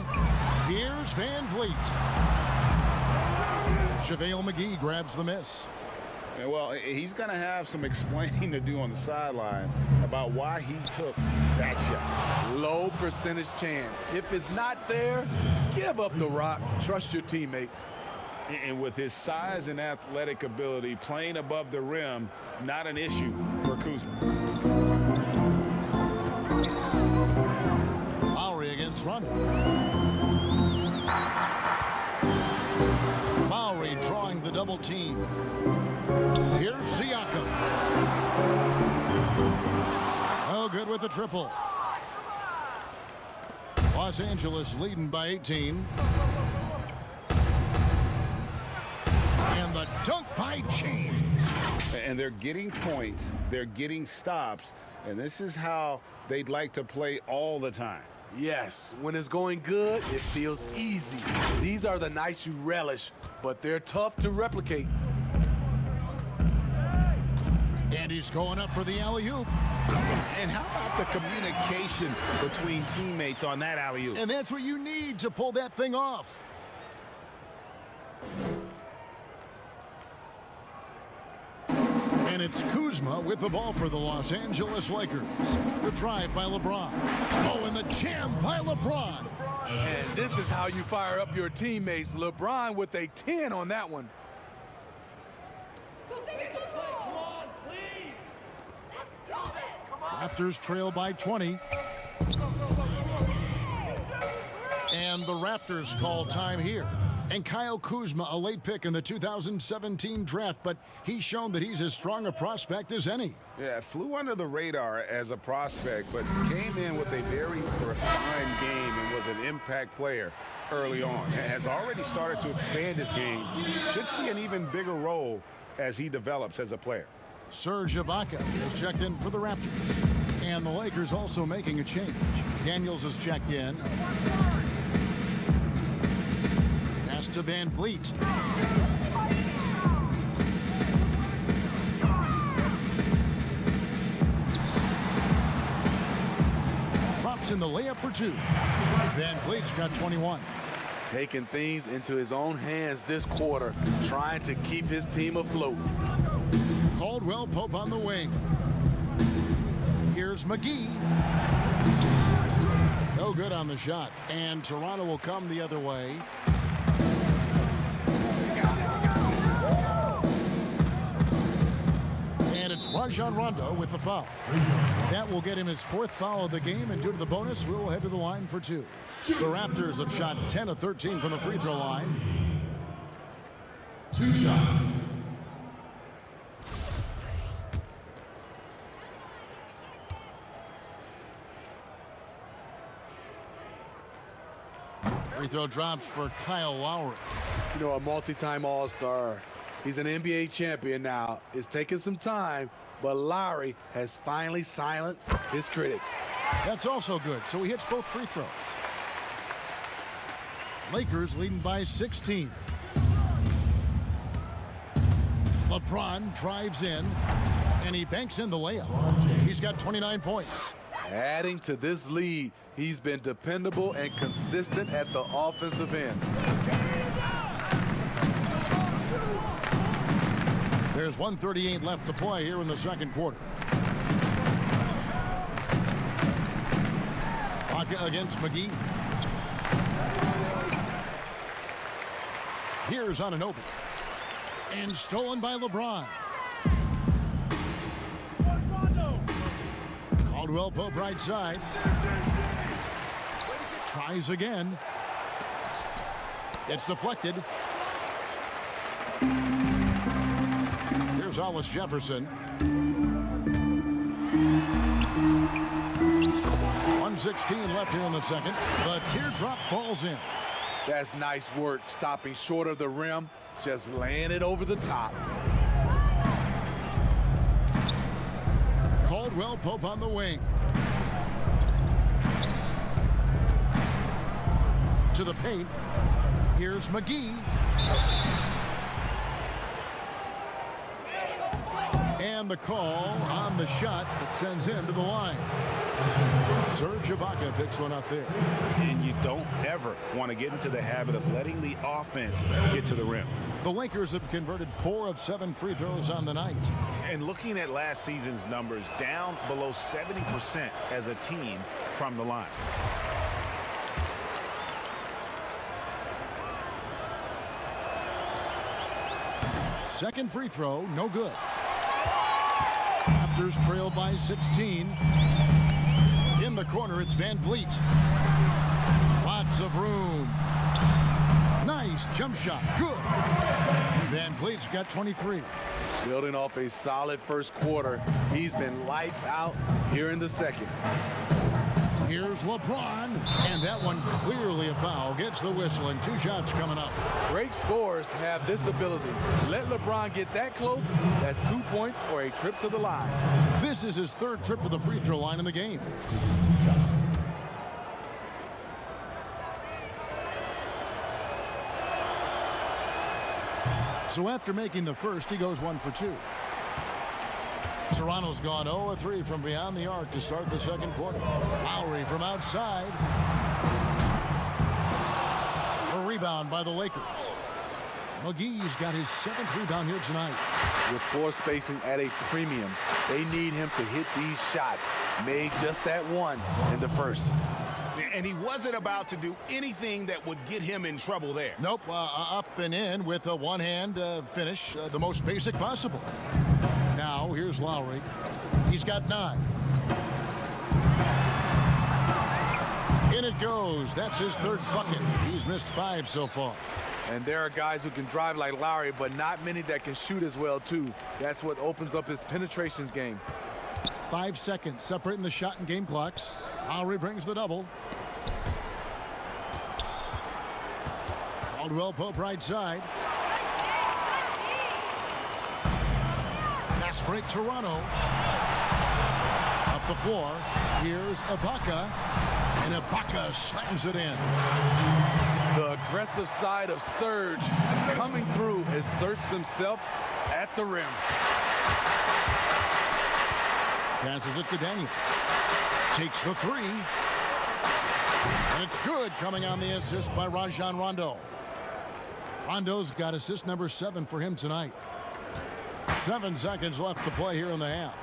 Here's Van Vliet. JaVale McGee grabs the miss. And well, he's going to have some explaining to do on the sideline about why he took that shot. Low percentage chance. If it's not there, give up the rock. Trust your teammates. And with his size and athletic ability, playing above the rim, not an issue for Kuzma. Lowry against Rondo. Lowry drawing the double double team. Here's Siakam. Oh, good with the triple. Los Angeles leading by 18. And the dunk by James. And they're getting points. They're getting stops. And this is how they'd like to play all the time. Yes, when it's going good, it feels easy. These are the nights you relish, but they're tough to replicate. And he's going up for the alley-oop. And how about the communication between teammates on that alley-oop? And that's what you need to pull that thing off. And it's Kuzma with the ball for the Los Angeles Lakers. The drive by LeBron. Oh, and the jam by LeBron. And this is how you fire up your teammates. LeBron with a 10 on that one. Raptors trail by 20. And the Raptors call time here. And Kyle Kuzma, a late pick in the 2017 draft, but he's shown that he's as strong a prospect as any. Yeah, flew under the radar as a prospect, but came in with a very refined game and was an impact player early on. Has already started to expand his game. Should see an even bigger role as he develops as a player. Serge Ibaka has checked in for the Raptors. And the Lakers also making a change. Daniels has checked in. Pass to Van Vliet. Drops in the layup for two. Van Vliet's got 21. Taking things into his own hands this quarter, trying to keep his team afloat. Caldwell Pope on the wing. Here's McGee. No good on the shot. And Toronto will come the other way. And it's Rajon Rondo with the foul. That will get him his fourth foul of the game, and due to the bonus, we'll head to the line for two. The Raptors have shot 10 of 13 from the free throw line. 2 shots. Free throw drops for Kyle Lowry. You know, a multi-time All-Star. He's an NBA champion now. It's taking some time, but Lowry has finally silenced his critics. That's also good, so he hits both free throws. Lakers leading by 16. LeBron drives in, and he banks in the layup. He's got 29 points. Adding to this lead, he's been dependable and consistent at the offensive end. There's 1:38 left to play here in the second quarter. Ibaka against McGee. Here's Anunoby. And stolen by LeBron. Caldwell Pope right side. Tries again. It's deflected. Here's Hollis Jefferson. 1:16 left here in the second. The teardrop falls in. That's nice work, stopping short of the rim, just laying it over the top. Caldwell Pope on the wing. To the paint. Here's McGee. And the call on the shot that sends him to the line. Serge Ibaka picks one up there. And you don't ever want to get into the habit of letting the offense get to the rim. The Lakers have converted 4 of 7 free throws on the night. And looking at last season's numbers, down below 70% as a team from the line. Second free throw, no good. Raptors trail by 16. In the corner, it's Van Vliet. Lots of room. Nice Nice jump shot. Good. Van Vliet's got 23. Building off a solid first quarter, he's been lights out here in the second. Here's LeBron, and that one clearly a foul. Gets the whistle, and 2 shots coming up. Great scorers have this ability. Let LeBron get that close, that's 2 points or a trip to the line. This is his 3rd trip to the free throw line in the game. So after making the first, he goes 1 for 2. Toronto's gone 0-3 from beyond the arc to start the second quarter. Lowry from outside. A rebound by the Lakers. McGee's got his 7th rebound here tonight. With floor spacing at a premium, they need him to hit these shots. Made just that one in the first. And he wasn't about to do anything that would get him in trouble there. Nope, up and in with a one-hand finish, the most basic possible. Now, here's Lowry. He's got 9. In it goes. That's his 3rd bucket. He's missed 5 so far. And there are guys who can drive like Lowry, but not many that can shoot as well, too. That's what opens up his penetration game. 5 seconds separating the shot and game clocks. Lowry brings the double. Caldwell Pope right side. Fast break Toronto. Up the floor. Here's Ibaka. And Ibaka slams it in. The aggressive side of Serge coming through has searched himself at the rim. Passes it to Daniel. Takes the 3. And it's good, coming on the assist by Rajon Rondo. Rondo's got assist number 7 for him tonight. 7 seconds left to play here in the half.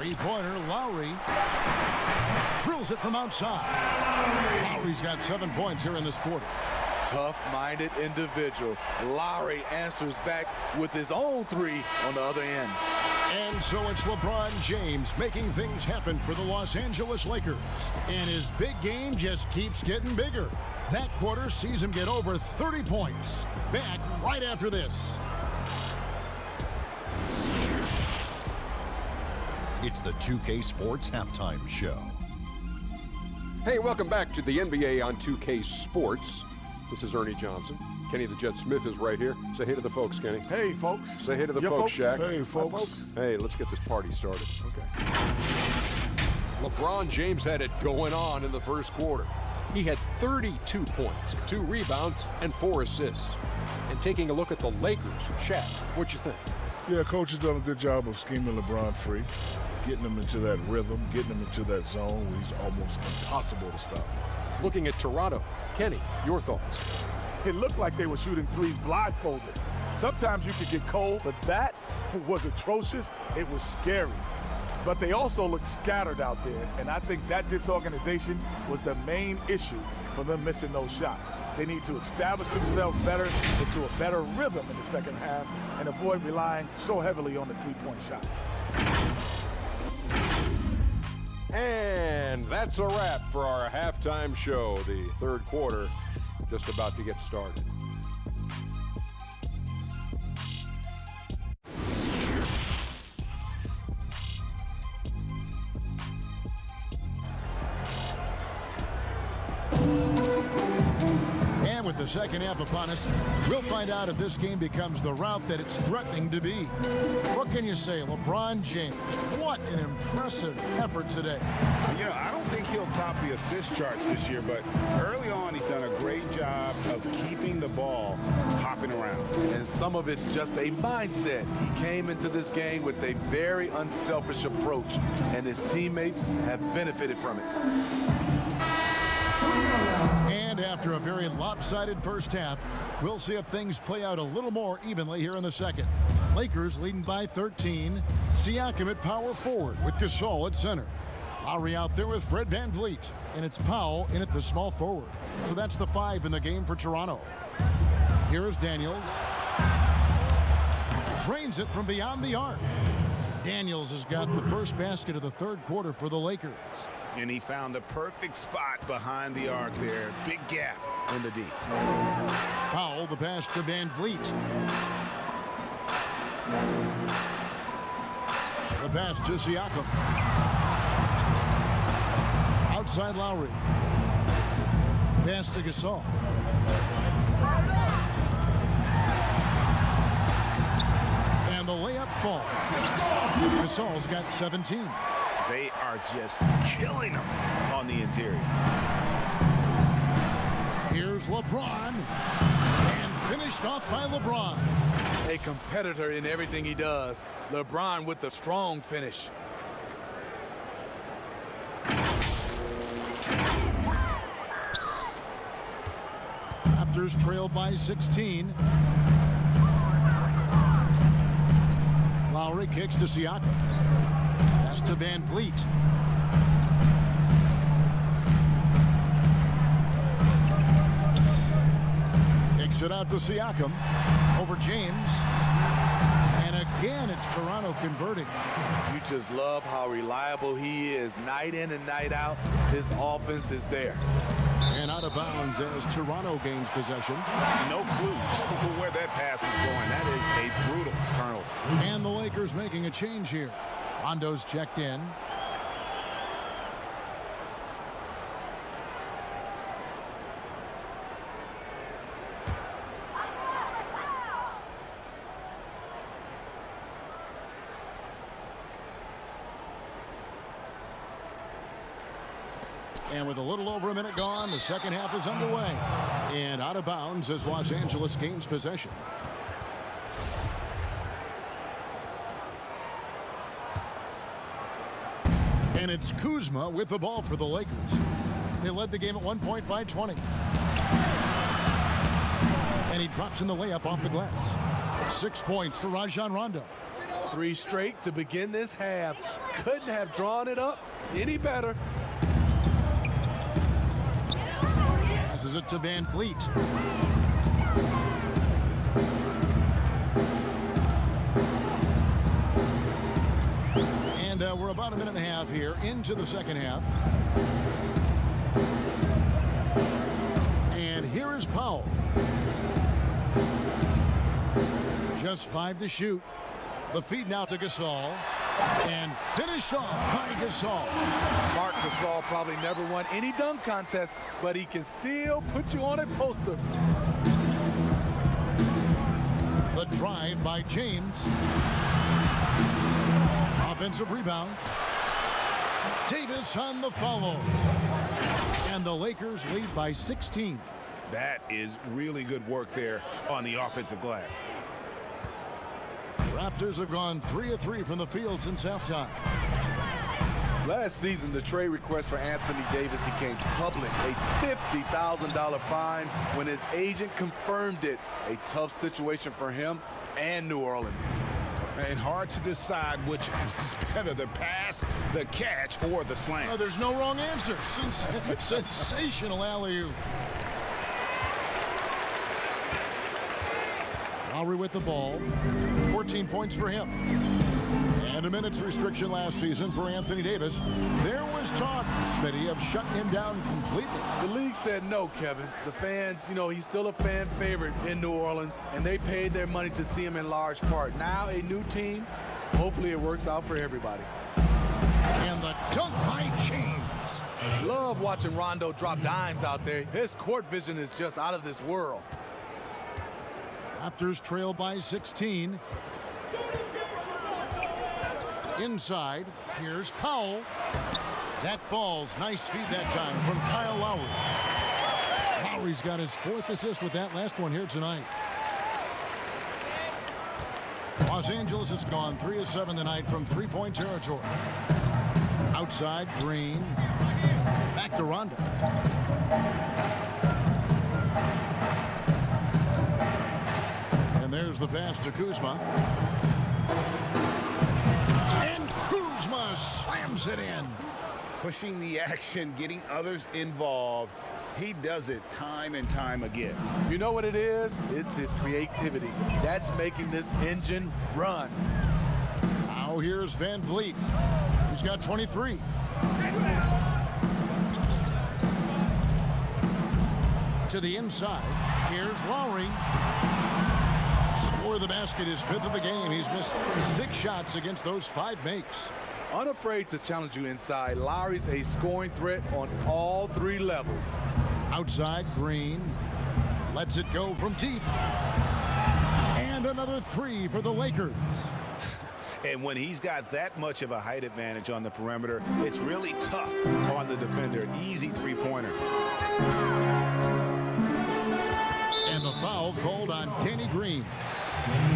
3-pointer, Lowry. Drills it from outside. Lowry's got 7 points here in this quarter. Tough-minded individual. Lowry answers back with his own 3 on the other end. And so it's LeBron James making things happen for the Los Angeles Lakers. And his big game just keeps getting bigger. That quarter sees him get over 30 points. Back right after this. It's the 2K Sports Halftime Show. Hey, welcome back to the NBA on 2K Sports. This is Ernie Johnson. Kenny the Jet Smith is right here. Say hey to the folks, Kenny. Hey, folks. Say hey to the folks, Shaq. Hey, folks. Hey, let's get this party started. Okay. LeBron James had it going on in the first quarter. He had 32 points, 2 rebounds, and 4 assists. And taking a look at the Lakers, Shaq, what'd you think? Yeah, coach has done a good job of scheming LeBron free, getting him into that rhythm, getting him into that zone where he's almost impossible to stop. Looking at Toronto, Kenny, your thoughts? It looked like they were shooting threes blindfolded. Sometimes you could get cold, but that was atrocious. It was scary. But they also looked scattered out there, and I think that disorganization was the main issue for them missing those shots. They need to establish themselves better into a better rhythm in the second half and avoid relying so heavily on the three-point shot. And that's a wrap for our halftime show. The third quarter just about to get started. And with the second half upon us, we'll find out if this game becomes the route that it's threatening to be. What can you say, LeBron James? What an impressive effort today. You know, I don't think he'll top the assist charts this year, but early on he's done a great job of keeping the ball hopping around. And some of it's just a mindset. He came into this game with a very unselfish approach, and his teammates have benefited from it. And after a very lopsided first half, we'll see if things play out a little more evenly here in the second. Lakers leading by 13. Siakam at power forward with Gasol at center. Lowry out there with Fred VanVleet. And it's Powell in at the small forward. So that's the 5 in the game for Toronto. Here's Daniels. Drains it from beyond the arc. Daniels has got the first basket of the third quarter for the Lakers. And he found the perfect spot behind the arc there. Big gap in the D. Powell, the pass to Van Vliet. The pass to Siakam. Outside Lowry. Pass to Gasol. And the layup falls. Gasol's got 17. They are just killing him on the interior. Here's LeBron. And finished off by LeBron. A competitor in everything he does. LeBron with a strong finish. Raptors trail by 16. Lowry kicks to Siakam. Pass to Van Vliet. Kicks it out to Siakam. Over James. And again, it's Toronto converting. You just love how reliable he is. Night in and night out, his offense is there. And out of bounds as Toronto gains possession. No clue where that pass was going. That is a brutal turnover. And the Lakers making a change here. Rondo's checked in. And with a little over a minute gone, the second half is underway. And out of bounds as Los Angeles gains possession. And it's Kuzma with the ball for the Lakers. They led the game at 1 point by 20. And he drops in the layup off the glass. 6 points for Rajon Rondo. 3 straight to begin this half. Couldn't have drawn it up any better. Passes it to Van Vliet. And we're about a minute and a half here into the second half. And here is Powell. Just 5 to shoot. The feed now to Gasol. And finished off by Gasol. Marc Gasol probably never won any dunk contests, but he can still put you on a poster. The drive by James. Offensive rebound. Davis on the follow. And the Lakers lead by 16. That is really good work there on the offensive glass. Raptors have gone 3 of 3 from the field since halftime. Last season, the trade request for Anthony Davis became public. A $50,000 fine when his agent confirmed it. A tough situation for him and New Orleans. And hard to decide which was better, the pass, the catch, or the slam. There's no wrong answer. Sensational alley-oop. Lowry with the ball. 14 points for him. And a minute's restriction last season for Anthony Davis. There was talk, Smitty, of shutting him down completely. The league said no, Kevin. The fans, he's still a fan favorite in New Orleans, and they paid their money to see him in large part. Now a new team. Hopefully it works out for everybody. And the dunk by James. Love watching Rondo drop dimes out there. His court vision is just out of this world. Raptors trail by 16. Inside, here's Powell. That falls. Nice feed that time from Kyle Lowry. Lowry's got his 4th assist with that last one here tonight. Los Angeles has gone 3 of 7 tonight from three-point territory. Outside, Green. Back to Rondo. And there's the pass to Kuzma. And Kuzma slams it in. Pushing the action, getting others involved. He does it time and time again. You know what it is? It's his creativity. That's making this engine run. Now here's Van Vliet. He's got 23. To the inside. Here's Lowry. Score the basket, his 5th of the game. He's missed 6 shots against those 5 makes. Unafraid to challenge you inside, Lowry's a scoring threat on all 3 levels. Outside, Green lets it go from deep. And another 3 for the Lakers. And when he's got that much of a height advantage on the perimeter, it's really tough on the defender. Easy 3-pointer. And the foul called on Danny Green.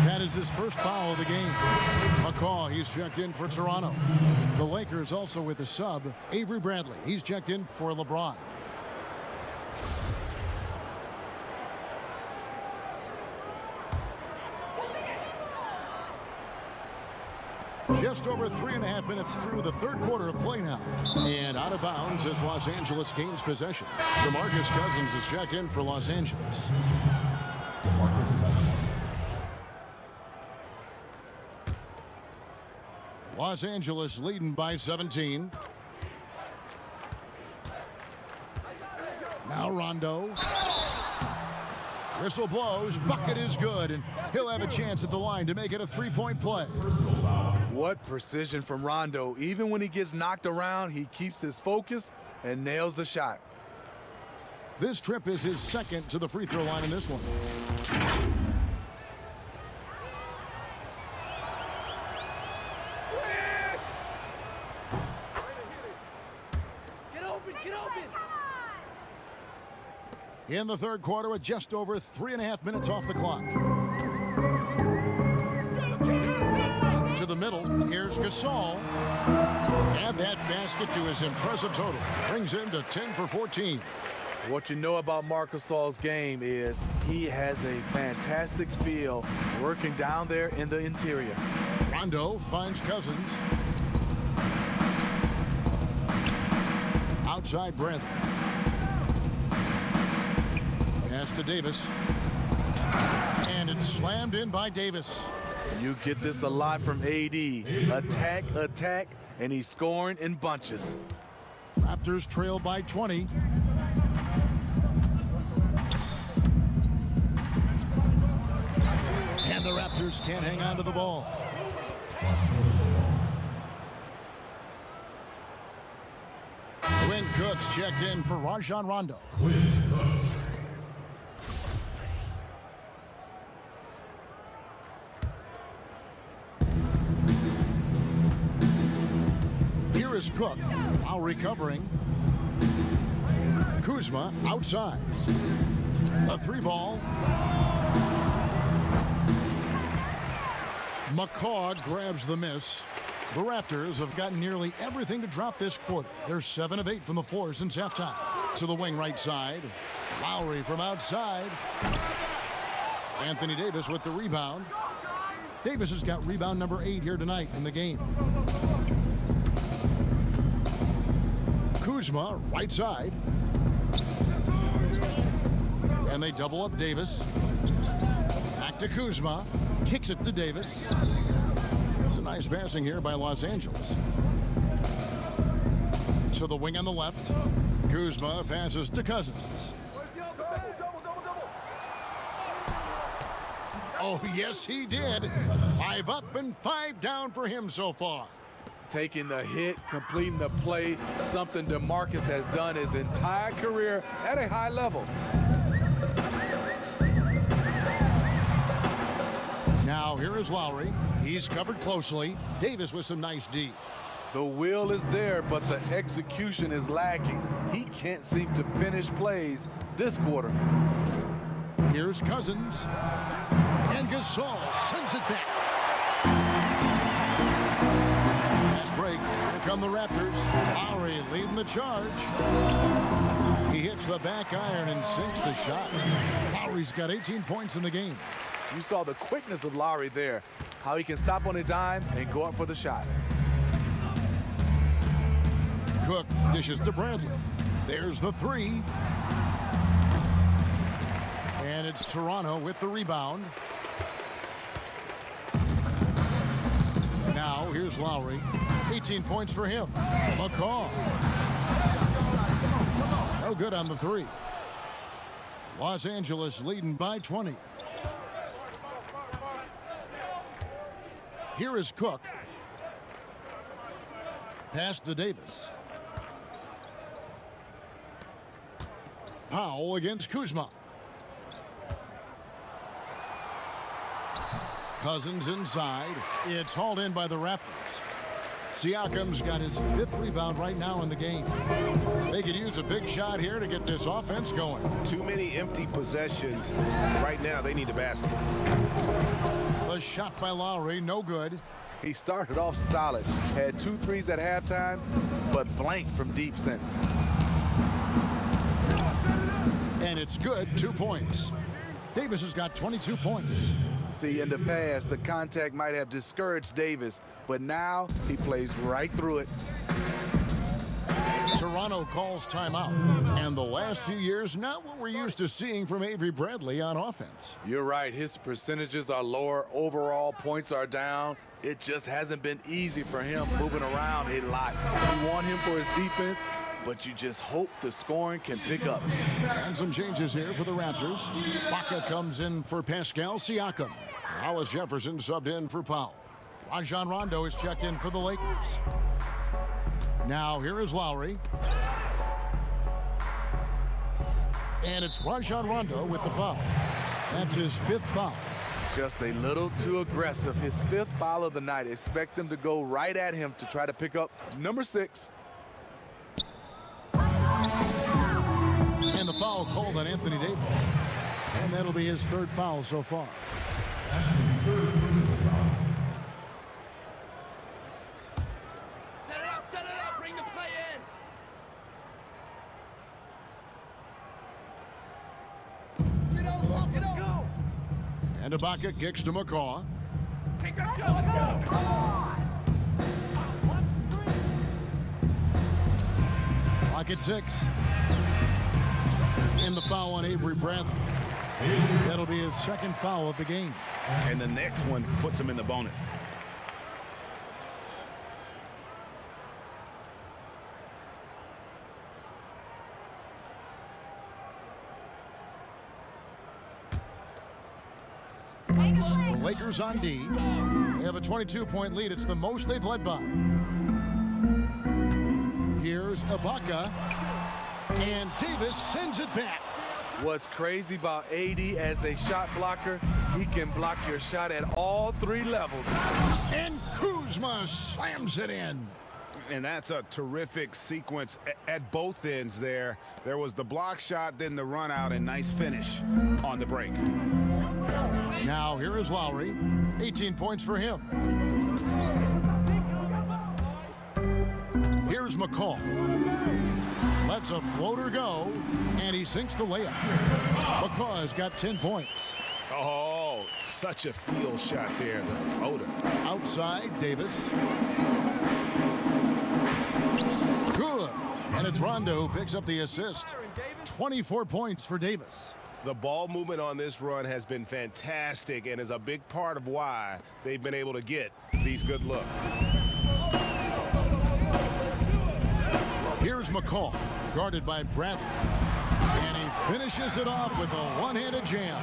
That is his first foul of the game. McCaw, he's checked in for Toronto. The Lakers also with a sub, Avery Bradley. He's checked in for LeBron. Just over 3.5 minutes through the 3rd quarter of play now. And out of bounds as Los Angeles gains possession. DeMarcus Cousins is checked in for Los Angeles. DeMarcus Cousins. Los Angeles leading by 17. Now Rondo. Whistle blows. Bucket is good. And he'll have a chance at the line to make it a 3-point play. What precision from Rondo. Even when he gets knocked around, he keeps his focus and nails the shot. This trip is his 2nd to the free throw line in this one. In the 3rd quarter with just over 3.5 minutes off the clock. To the middle, here's Gasol. And that basket to his impressive total brings him to 10 for 14. What you know about Marc Gasol's game is he has a fantastic feel working down there in the interior. Rondo finds Cousins. Outside Bradley. Pass to Davis. And it's slammed in by Davis. You get this a lot from AD. Attack, attack, and he's scoring in bunches. Raptors trail by 20. And the Raptors can't hang on to the ball. Quinn Cook's checked in for Rajon Rondo. Here is Cook, while recovering. Kuzma outside. A 3-ball. McCaw grabs the miss. The Raptors have gotten nearly everything to drop this quarter. They're 7 of 8 from the floor since halftime. To the wing right side. Lowry from outside. Anthony Davis with the rebound. Davis has got rebound number 8 here tonight in the game. Kuzma, right side. And they double up Davis. Back to Kuzma. Kicks it to Davis. It's a nice passing here by Los Angeles. To the wing on the left. Kuzma passes to Cousins. Oh, yes, he did. 5 up and 5 down for him so far. Taking the hit, completing the play, something DeMarcus has done his entire career at a high level. Now here is Lowry. He's covered closely. Davis with some nice D. The will is there, but the execution is lacking. He can't seem to finish plays this quarter. Here's Cousins. And Gasol sends it back. Fast break. Here come the Raptors. Lowry leading the charge. He hits the back iron and sinks the shot. Lowry's got 18 points in the game. You saw the quickness of Lowry there, how he can stop on a dime and go up for the shot. Cook dishes to Bradley. There's the 3. And it's Toronto with the rebound. Now here's Lowry. 18 points for him. McCaw. No good on the 3. Los Angeles leading by 20. Here is Cook. Pass to Davis. Powell against Kuzma. Cousins inside. It's hauled in by the Raptors. Siakam's got his 5th rebound right now in the game. They could use a big shot here to get this offense going. Too many empty possessions. Right now, they need a basket. The shot by Lowry, no good. He started off solid, had 2 threes at halftime, but blank from deep since. And it's good, 2 points. Davis has got 22 points. See, in the past, the contact might have discouraged Davis, but now he plays right through it. Toronto calls timeout. And the last few years, not what we're used to seeing from Avery Bradley on offense. You're right. His percentages are lower. Overall, points are down. It just hasn't been easy for him moving around a lot. You want him for his defense, but you just hope the scoring can pick up. And some changes here for the Raptors. Baca comes in for Pascal Siakam. Hollis Jefferson subbed in for Powell. Rajon Rondo is checked in for the Lakers. Now here is Lowry. And it's Rajon Rondo with the foul. That's his 5th foul. Just a little too aggressive. His 5th foul of the night. Expect them to go right at him to try to pick up number 6. And the foul called on Anthony Davis. And that'll be his 3rd foul so far. Set it up, bring the play in. Go. And Ibaka kicks to McCaw. Take a shot. Clock at 6. And the foul on Avery Bradley. That'll be his 2nd foul of the game. And the next one puts him in the bonus. The Lakers on D. They have a 22-point lead. It's the most they've led by. Here's Ibaka. And Davis sends it back. What's crazy about AD as a shot blocker, he can block your shot at all 3 levels. And Kuzma slams it in. And that's a terrific sequence at both ends there. There was the block shot, then the run out, and nice finish on the break. Now here is Lowry. 18 points for him. Here's McCall. Lets a floater go, and he sinks the layup. McCall has got 10 points. Oh, such a field shot there, the floater. Outside, Davis. Good. And it's Rondo who picks up the assist. 24 points for Davis. The ball movement on this run has been fantastic and is a big part of why they've been able to get these good looks. Here's McCall, guarded by Bradley. And he finishes it off with a one-handed jam.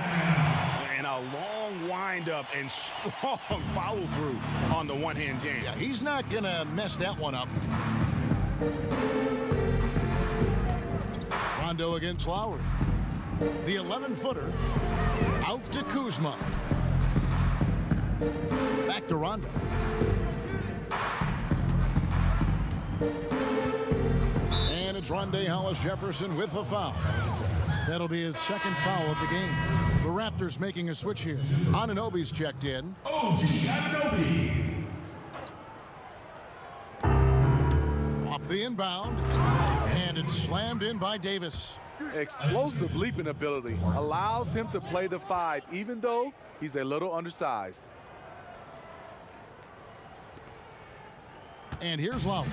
And a long windup and strong follow-through on the one-hand jam. Yeah, he's not going to mess that one up. Rondo against Lowry. The 11-footer out to Kuzma. Back to Rondo. And it's Rondae Hollis-Jefferson with the foul. That'll be his 2nd foul of the game. The Raptors making a switch here. Anunoby's checked in. OG Anunoby. Off the inbound. And it's slammed in by Davis. Explosive leaping ability allows him to play the 5, even though he's a little undersized. And here's Lowry.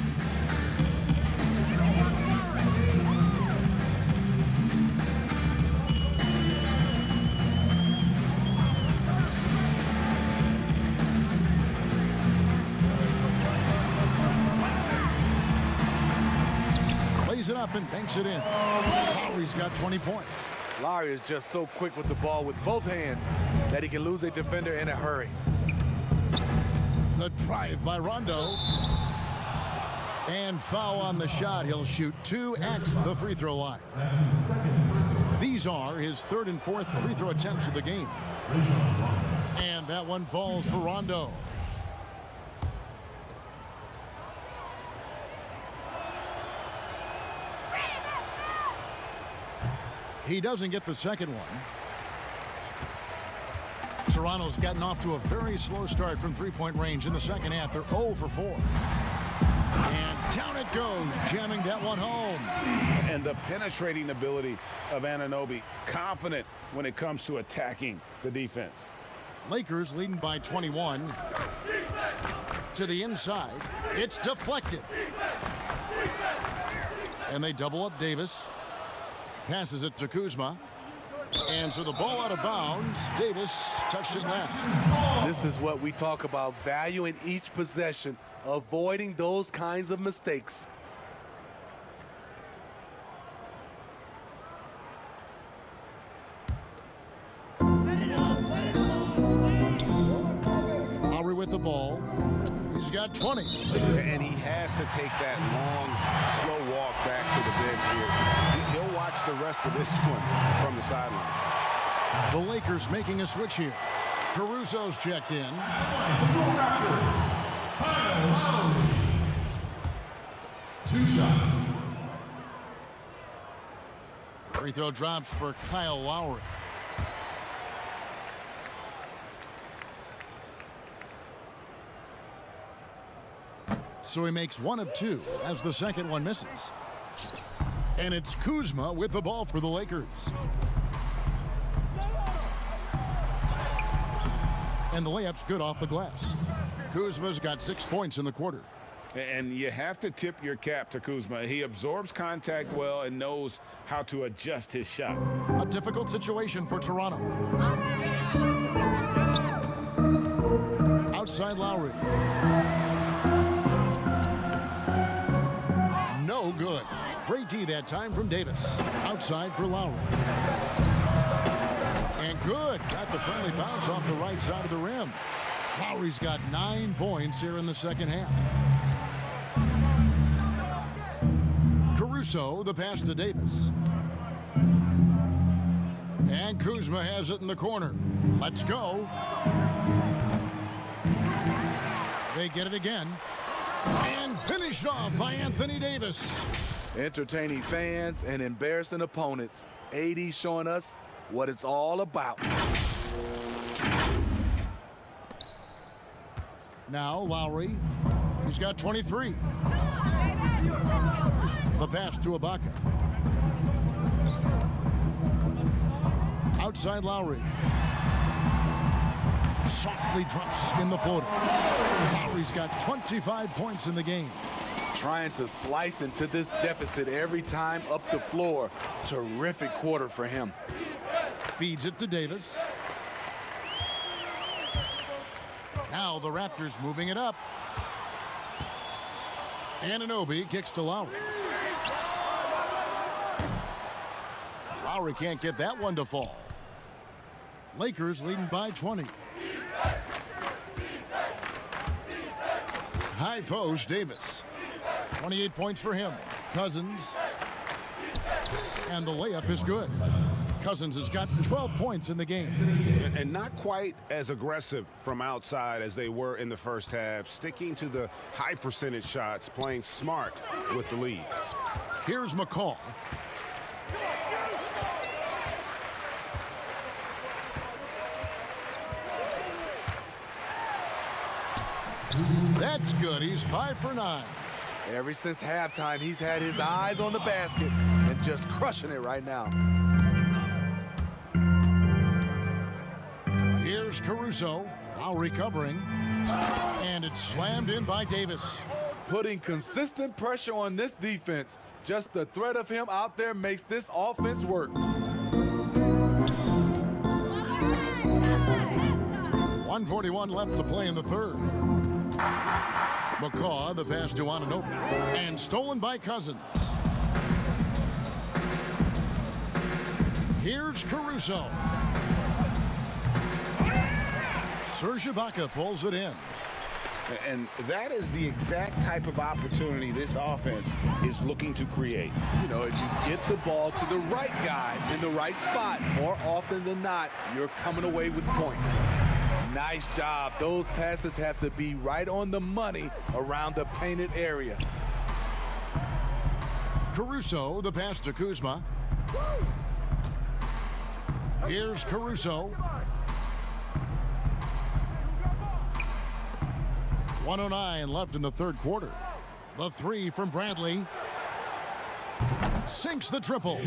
Lays it up and banks it in. Lowry's got 20 points. Lowry is just so quick with the ball with both hands that he can lose a defender in a hurry. The drive by Rondo. And foul on the shot. He'll shoot 2 at the free throw line. These are his 3rd and 4th free throw attempts of the game. And that one falls for Rondo. He doesn't get the second one. Toronto's gotten off to a very slow start from three-point range in the second half. They're 0 for 4. And down it goes, jamming that one home. And the penetrating ability of Anunoby, confident when it comes to attacking the defense. Lakers leading by 21. To the inside. It's deflected. And they double up Davis. Passes it to Kuzma. And so the ball out of bounds. Davis touched it last. This is what we talk about, valuing each possession, avoiding those kinds of mistakes. Lowry with the ball. He's got 20. And he has to take that long, slow walk back to the bench here. He'll watch the rest of this one from the sideline. The Lakers making a switch here. Caruso's checked in. Kyle Lowry. 2 shots. Free throw drops for Kyle Lowry. So he makes 1 of 2 as the second one misses. And it's Kuzma with the ball for the Lakers. And the layup's good off the glass. Kuzma's got 6 points in the quarter. And you have to tip your cap to Kuzma. He absorbs contact well and knows how to adjust his shot. A difficult situation for Toronto. Outside Lowry. No good. Great D that time from Davis. Outside for Lowry. And good. Got the friendly bounce off the right side of the rim. Lowry's got 9 points here in the second half. Caruso, the pass to Davis. And Kuzma has it in the corner. Let's go. They get it again. And finished off by Anthony Davis. Entertaining fans and embarrassing opponents. AD showing us what it's all about. Now Lowry. He's got 23. The pass to Ibaka. Outside Lowry. Softly drops in the floater. Lowry's got 25 points in the game. Trying to slice into this deficit every time up the floor. Terrific quarter for him. Feeds it to Davis. Now the Raptors moving it up. Anunoby kicks to Lowry. Lowry can't get that one to fall. Lakers leading by 20. High post, Davis. 28 points for him. Cousins. And the layup is good. Cousins has got 12 points in the game. And not quite as aggressive from outside as they were in the first half. Sticking to the high percentage shots, playing smart with the lead. Here's McCall. That's good. He's 5 for 9. Ever since halftime, he's had his eyes on the basket and just crushing it right now. Here's Caruso. Lowry covering. And it's slammed in by Davis. Putting consistent pressure on this defense. Just the threat of him out there makes this offense work. 1:41 left to play in the third. McCaw, the pass to Anunoby. And stolen by Cousins. Here's Caruso. Serge Ibaka pulls it in. And that is the exact type of opportunity this offense is looking to create. You know, if you get the ball to the right guy in the right spot, more often than not, you're coming away with points. Nice job. Those passes have to be right on the money around the painted area. Caruso, the pass to Kuzma. Here's Caruso. 1:09 left in the third quarter. The three from Bradley. Sinks the triple.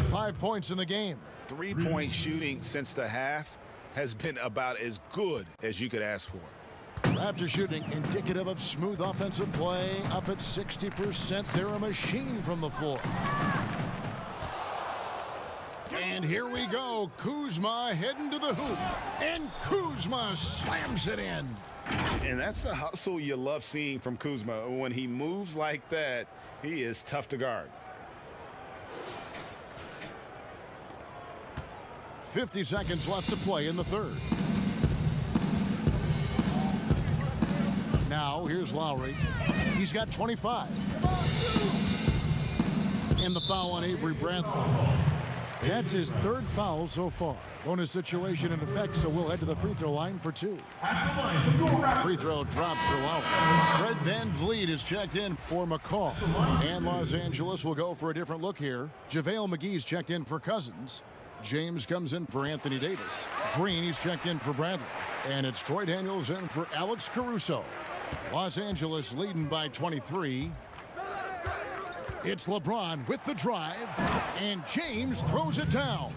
5 points in the game. Three-point shooting since the half has been about as good as you could ask for. Raptor shooting indicative of smooth offensive play. Up at 60%. They're a machine from the floor. And here we go. Kuzma heading to the hoop. And Kuzma slams it in. And that's the hustle you love seeing from Kuzma. When he moves like that, he is tough to guard. 50 seconds left to play in the third. Now, here's Lowry. He's got 25. And the foul on Avery Bradley. That's his third foul so far. Bonus situation in effect, so we'll head to the free throw line for two. Free throw drops for Lowry. Fred VanVleet is checked in for McCall. And Los Angeles will go for a different look here. JaVale McGee's checked in for Cousins. James comes in for Anthony Davis. Green, he's checked in for Bradley. And it's Troy Daniels in for Alex Caruso. Los Angeles leading by 23. It's LeBron with the drive, and James throws it down.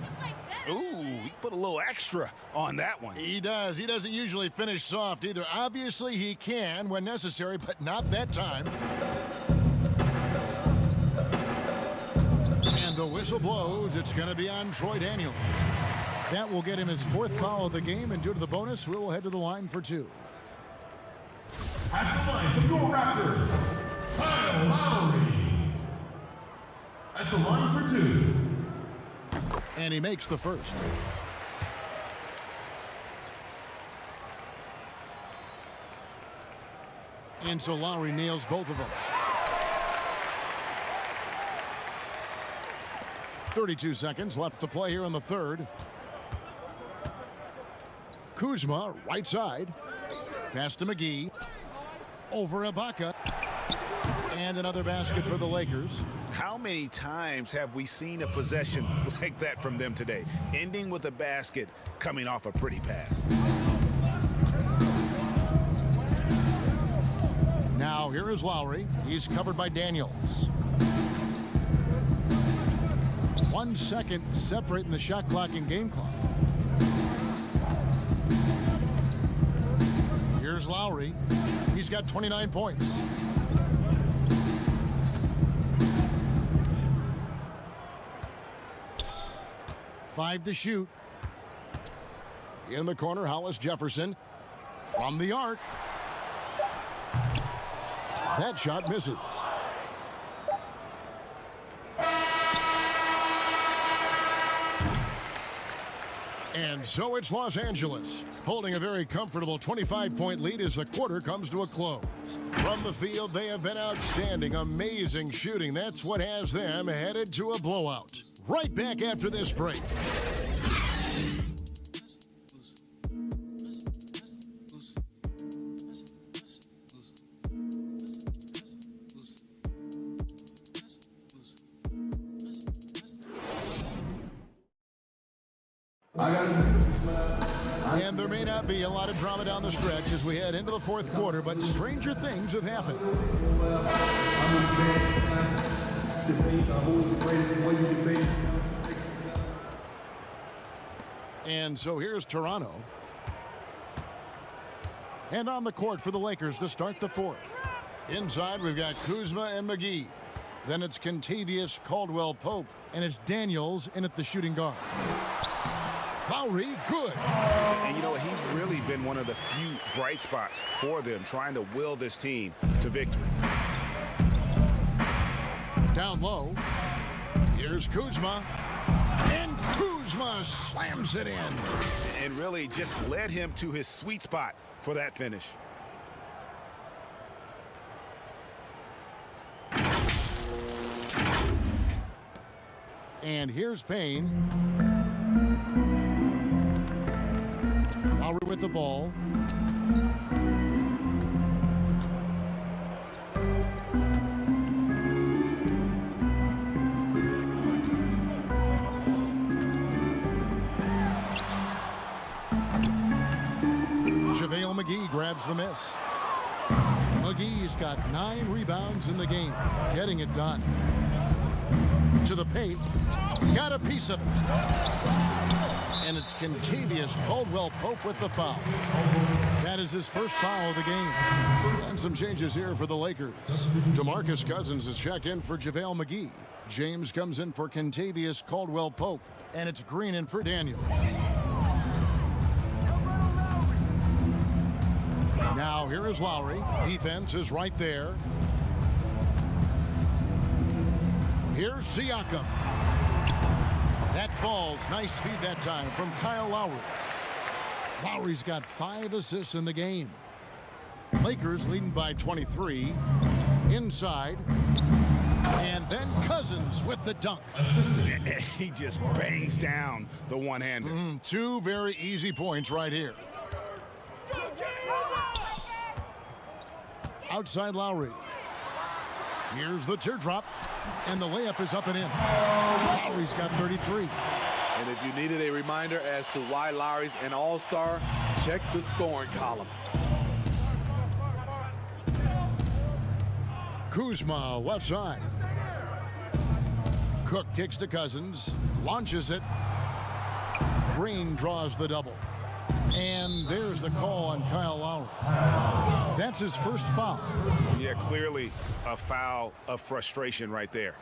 Ooh, he put a little extra on that one. He does. He doesn't usually finish soft either. Obviously, he can when necessary, but not that time. And the whistle blows. It's going to be on Troy Daniels. That will get him his fourth foul of the game, and due to the bonus, we'll head to the line for two. At the line for your Raptors, Kyle Lowry. At the line for two. And he makes the first. And so Lowry nails both of them. 32 seconds left to play here in the third. Kuzma, right side. Pass to McGee. Over Ibaka. And another basket for the Lakers. How many times have we seen a possession like that from them today? Ending with a basket, coming off a pretty pass. Now here is Lowry. He's covered by Daniels. 1 second separating the shot clock and game clock. Here's Lowry. He's got 29 points. Five to shoot. In the corner, Hollis Jefferson from the arc. That shot misses. And so it's Los Angeles, holding a very comfortable 25-point lead as the quarter comes to a close. From the field, they have been outstanding, amazing shooting. That's what has them headed to a blowout. Right back after this break. And there may not be a lot of drama down the stretch as we head into the fourth quarter, but stranger things have happened. And so here's Toronto. And on the court for the Lakers to start the fourth. Inside, we've got Kuzma and McGee. Then it's Kentavious Caldwell-Pope, and it's Daniels in at the shooting guard. Lowry, good. And you know, he's really been one of the few bright spots for them, trying to will this team to victory. Down low. Here's Kuzma. And Kuzma slams it in. And really just led him to his sweet spot for that finish. And here's Payne. Lowry with the ball. JaVale McGee grabs the miss. McGee's got 9 rebounds in the game, getting it done. To the paint, got a piece of it. And it's Kentavious Caldwell-Pope with the foul. That is his first foul of the game. And some changes here for the Lakers. DeMarcus Cousins is checked in for JaVale McGee. James comes in for Kentavious Caldwell-Pope. And it's Green in for Daniels. Now here is Lowry. Defense is right there. Here's Siakam. That falls. Nice feed that time from Kyle Lowry. Lowry's got 5 assists in the game. Lakers leading by 23. Inside. And then Cousins with the dunk. He just bangs down the one-hander. 2 very easy points right here. Outside Lowry. Here's the teardrop. And the layup is up and in. Lowry's got 33. And if you needed a reminder as to why Lowry's an all-star, check the scoring column. Kuzma left side. Cook kicks to Cousins. Launches it. Green draws the double. And there's the call on Kyle Lowry. That's his first foul. Yeah, clearly a foul of frustration right there.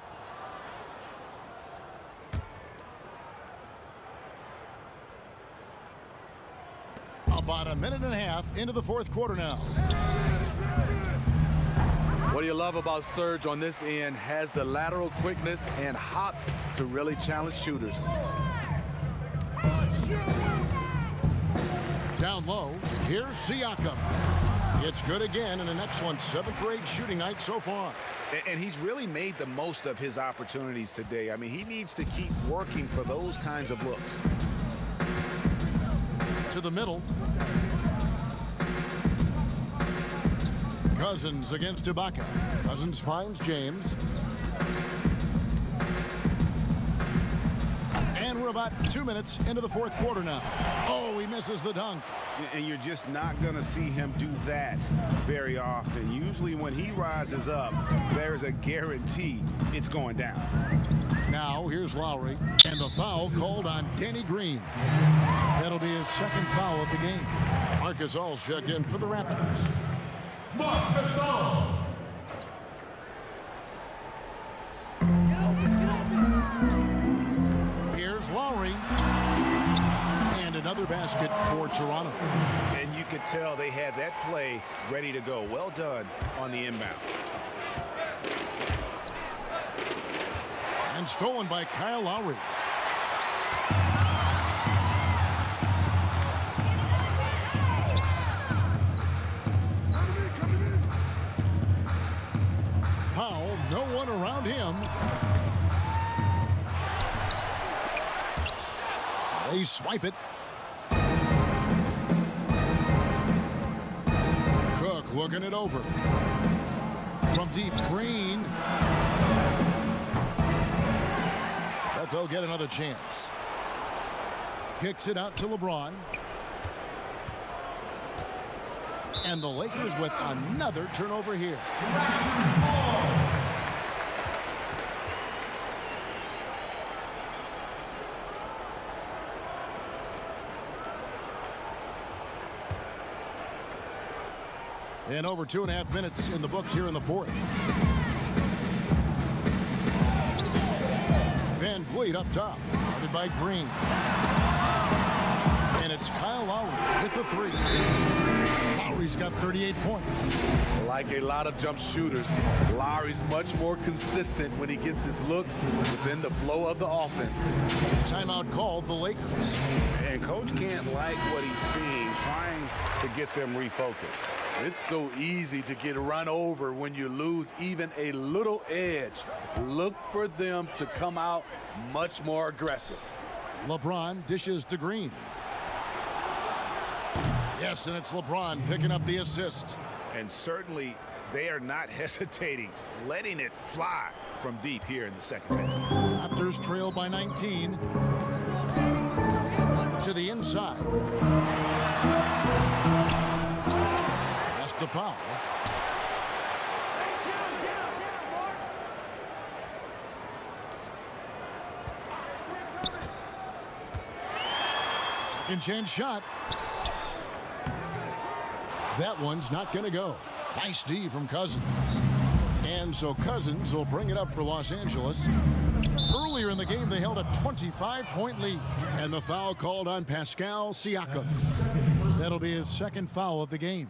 About a minute and a half into the fourth quarter now. What do you love about Serge on this end? Has the lateral quickness and hops to really challenge shooters. Down low, here's Siakam. It's good again, and an excellent 7 for 8 shooting night so far. And he's really made the most of his opportunities today. I mean, he needs to keep working for those kinds of looks. To the middle. Cousins against Ibaka. Cousins finds James. And we're about 2 minutes into the fourth quarter now. Oh, he misses the dunk. And you're just not going to see him do that very often. Usually when he rises up, there's a guarantee it's going down. Now here's Lowry. And the foul called on Danny Green. That'll be his second foul of the game. Marc Gasol's checked in for the Raptors. Marc Gasol. Here's Lowry. And another basket for Toronto. And you could tell they had that play ready to go. Well done on the inbound. And stolen by Kyle Lowry. Powell, no one around him. They swipe it. Cook looking it over. From deep, Green. But they'll get another chance. Kicks it out to LeBron. And the Lakers with another turnover here. And over 2.5 minutes in the books here in the fourth. Van Vliet up top, guarded by Green. And it's Kyle Lowry with the 3. Lowry Lowry's got 38 points. Like a lot of jump shooters, Lowry's much more consistent when he gets his looks within the flow of the offense. Timeout called the Lakers. And Coach can't like what he's seeing, trying to get them refocused. It's so easy to get run over when you lose even a little edge. Look for them to come out much more aggressive. LeBron dishes to Green. Yes, and it's LeBron picking up the assist. And certainly they are not hesitating, letting it fly from deep here in the second half. Raptors trail by 19. To the inside. That's DePaul. Second chance shot. That one's not going to go. Nice D from Cousins. And so Cousins will bring it up for Los Angeles. Earlier in the game, they held a 25-point lead. And the foul called on Pascal Siakam. That'll be his second foul of the game.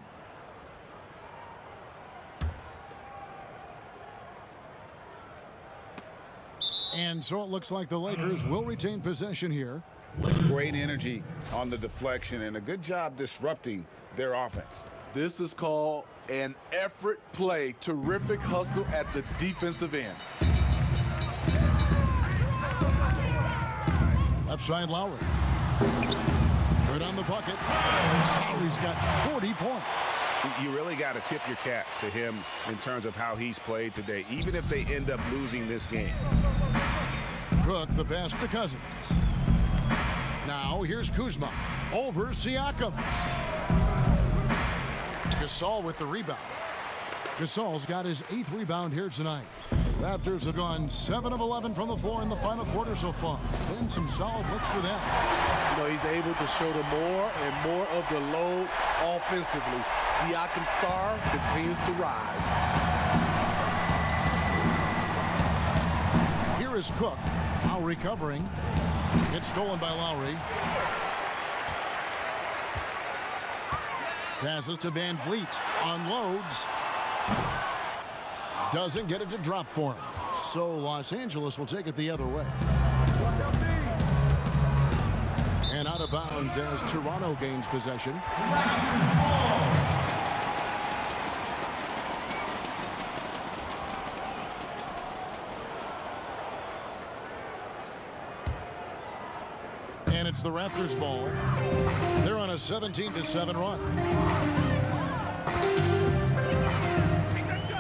And so it looks like the Lakers will retain possession here. Great energy on the deflection and a good job disrupting their offense. This is called an effort play. Terrific hustle at the defensive end. Left side Lowry. Good on the bucket. Lowry's got 40 points. You really got to tip your cap to him in terms of how he's played today, even if they end up losing this game. Cook the pass to Cousins. Now here's Kuzma over Siakam. Gasol with the rebound. Gasol's got his 8th rebound here tonight. Raptors have gone 7 of 11 from the floor in the final quarter so far. Been some solid looks for them. You know, he's able to show them more and more of the load offensively. Siakam's star continues to rise. Here is Cook. Now recovering. Gets stolen by Lowry. Passes to Van Vliet. Unloads. Doesn't get it to drop for him. So Los Angeles will take it the other way. And out of bounds as Toronto gains possession. And it's the Raptors ball. They're on a 17-7 run.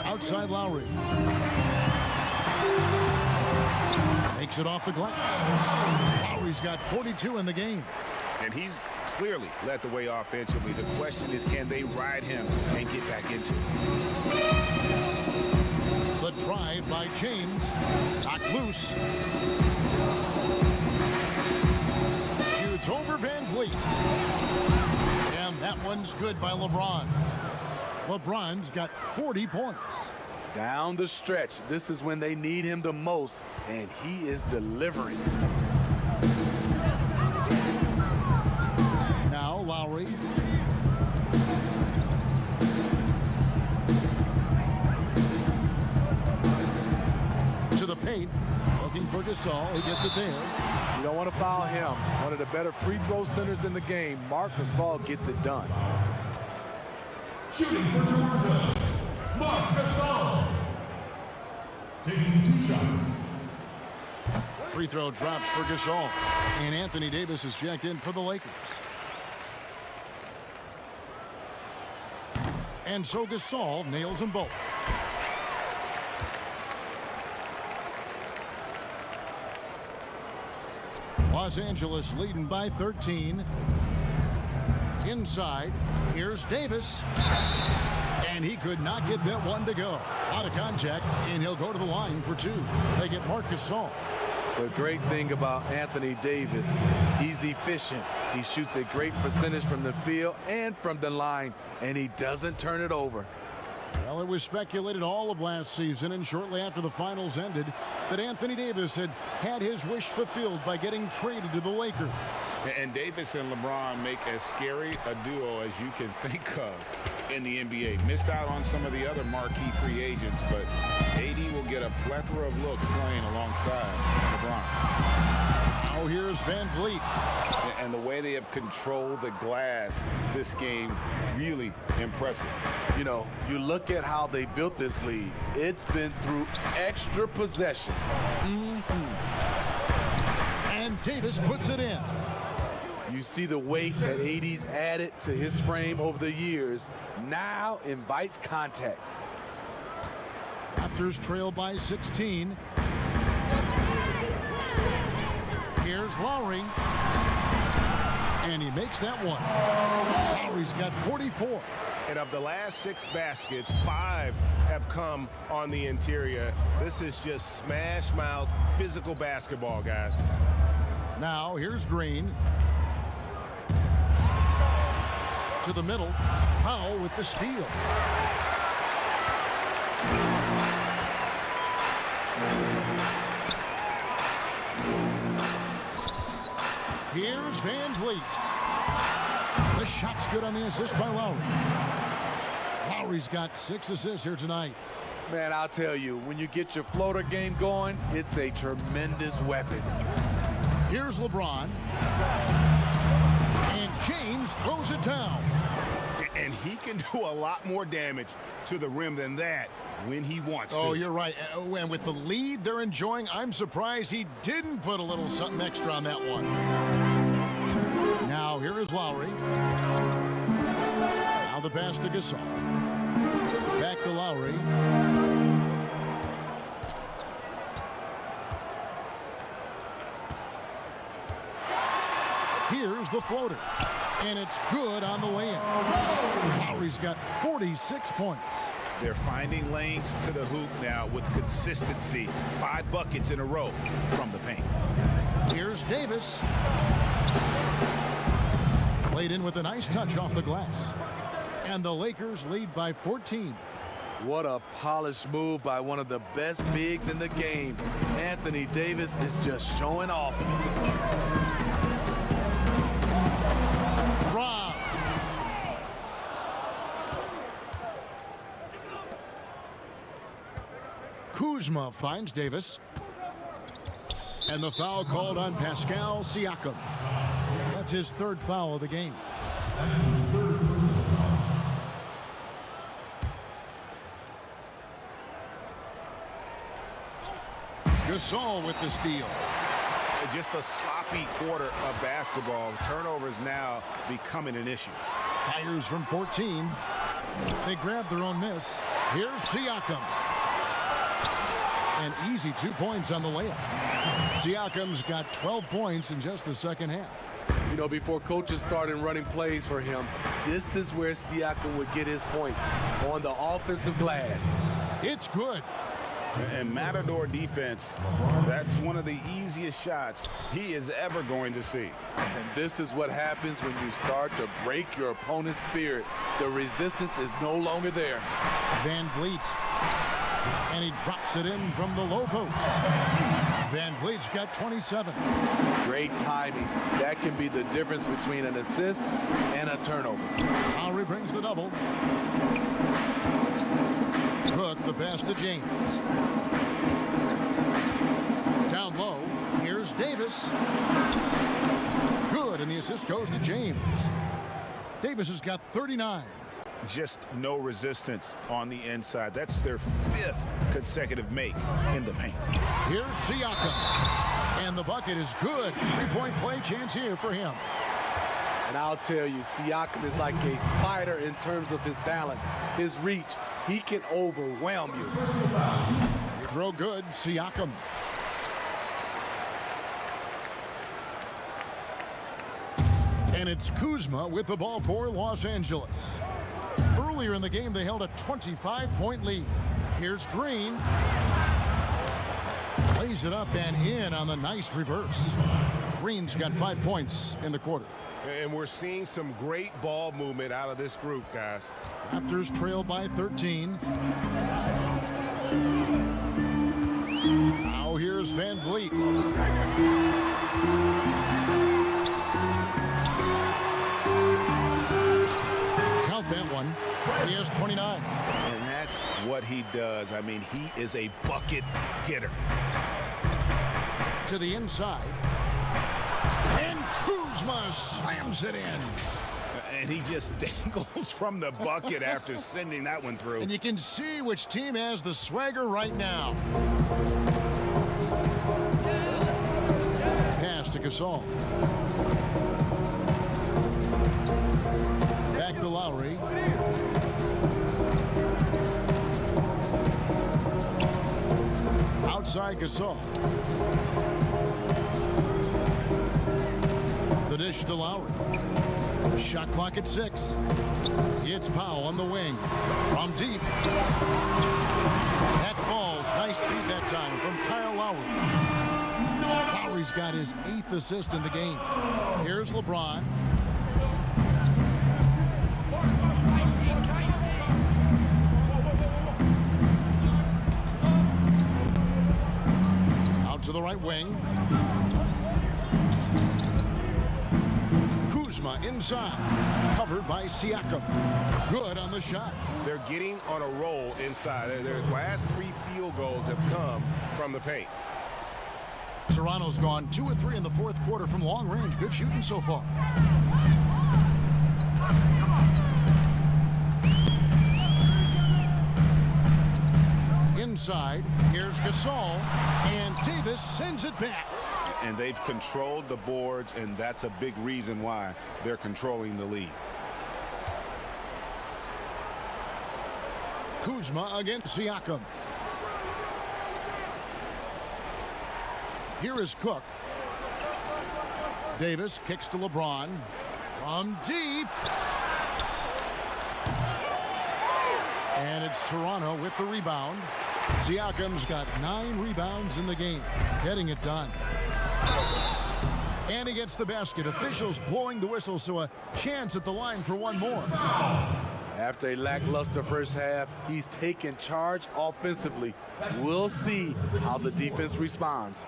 Outside Lowry. Makes it off the glass. Lowry's got 42 in the game. And he's clearly led the way offensively. The question is, can they ride him and get back into it? The drive by James. Knocked loose. Shoots over Van Vliet. And that one's good by LeBron. LeBron's got 40 points. Down the stretch, this is when they need him the most, and he is delivering. Now Lowry. To the paint. Looking for Gasol. He gets it there. You don't want to foul him. One of the better free throw centers in the game. Marc Gasol gets it done. Shooting for Toronto, Marc Gasol. Taking 2 shots. Free throw drops for Gasol. And Anthony Davis is checked in for the Lakers. And so Gasol nails them both. Los Angeles leading by 13. Inside, here's Davis. And he could not get that one to go. Out of contact, and he'll go to the line for 2. They get Marc Gasol. The great thing about Anthony Davis, he's efficient. He shoots a great percentage from the field and from the line, and he doesn't turn it over. Well, it was speculated all of last season and shortly after the finals ended that Anthony Davis had his wish fulfilled by getting traded to the Lakers. And Davis and LeBron make as scary a duo as you can think of. in the NBA. Missed out on some of the other marquee free agents, but AD will get a plethora of looks playing alongside LeBron. Now here's Van Vliet. And the way they have controlled the glass this game, really impressive. You know, you look at how they built this lead. It's been through extra possessions. And Davis puts it in. You see the weight that AD's added to his frame over the years. Now invites contact. Raptors trail by 16. Here's Lowry. And he makes that one. Lowry's got 44. And of the last 6 baskets, 5 have come on the interior. This is just smash-mouth physical basketball, guys. Now here's Green. To the middle. Powell with the steal. Here's Van Vliet. The shot's good on the assist by Lowry. Lowry's got 6 assists here tonight. Man, I'll tell you, when you get your floater game going, it's a tremendous weapon. Here's LeBron. And James throws it down. And he can do a lot more damage to the rim than that when he wants to. Oh, you're right. And with the lead they're enjoying, I'm surprised he didn't put a little something extra on that one. Now here is Lowry. Now the pass to Gasol. Back to Lowry. Here's the floater. And it's good on the way in. Lowry's got 46 points. They're finding lanes to the hoop now with consistency. 5 buckets in a row from the paint. Here's Davis. Played in with a nice touch off the glass. And the Lakers lead by 14. What a polished move by one of the best bigs in the game. Anthony Davis is just showing off. Rob. Kuzma finds Davis. And the foul called on Pascal Siakam. That's his 3rd foul of the game. Gasol with the steal. Just a sloppy quarter of basketball. Turnovers now becoming an issue. Fires from 14. They grab their own miss. Here's Siakam. An easy 2 points on the layup. Siakam's got 12 points in just the second half. You know, before coaches started running plays for him, this is where Siakam would get his points, on the offensive glass. It's good. And Matador defense, that's one of the easiest shots he is ever going to see. And this is what happens when you start to break your opponent's spirit. The resistance is no longer there. Van Vliet. And he drops it in from the low post. Van Vliet's got 27. Great timing. That can be the difference between an assist and a turnover. Lowry brings the double. Cook the pass to James. Down low, here's Davis. Good, and the assist goes to James. Davis has got 39. Just no resistance on the inside. That's their 5th consecutive make in the paint. Here's Siakam. And the bucket is good. 3-point play chance here for him. And I'll tell you, Siakam is like a spider in terms of his balance, his reach. He can overwhelm you. Throw good, Siakam. And it's Kuzma with the ball for Los Angeles. Earlier in the game, they held a 25-point lead. Here's Green. Plays it up and in on the nice reverse. Green's got 5 points in the quarter. And we're seeing some great ball movement out of this group, guys. Raptors trail by 13. Now here's Van Vliet. Count that one. does. I mean, he is a bucket getter. To the inside. And Kuzma slams it in. And he just dangles from the bucket after sending that one through. And you can see which team has the swagger right now. Pass to Gasol. Back to Lowry. Outside Gasol. The dish to Lowry. Shot clock at 6. It's Powell on the wing. From deep. That falls. Nice feed that time from Kyle Lowry. Lowry's got his 8th assist in the game. Here's LeBron. Out to the right wing. Kuzma inside. Covered by Siakam. Good on the shot. They're getting on a roll inside. Their last 3 field goals have come from the paint. Toronto's gone 2 of 3 in the 4th quarter from long range. Good shooting so far. Inside, here's Gasol, and Davis sends it back. And they've controlled the boards, and that's a big reason why they're controlling the lead. Kuzma against Siakam. Here is Cook. Davis kicks to LeBron. From deep. And it's Toronto with the rebound. Siakam's got 9 rebounds in the game. Getting it done. And he gets the basket. Officials blowing the whistle, so a chance at the line for one more. After a lackluster first half, he's taken charge offensively. We'll see how the defense responds.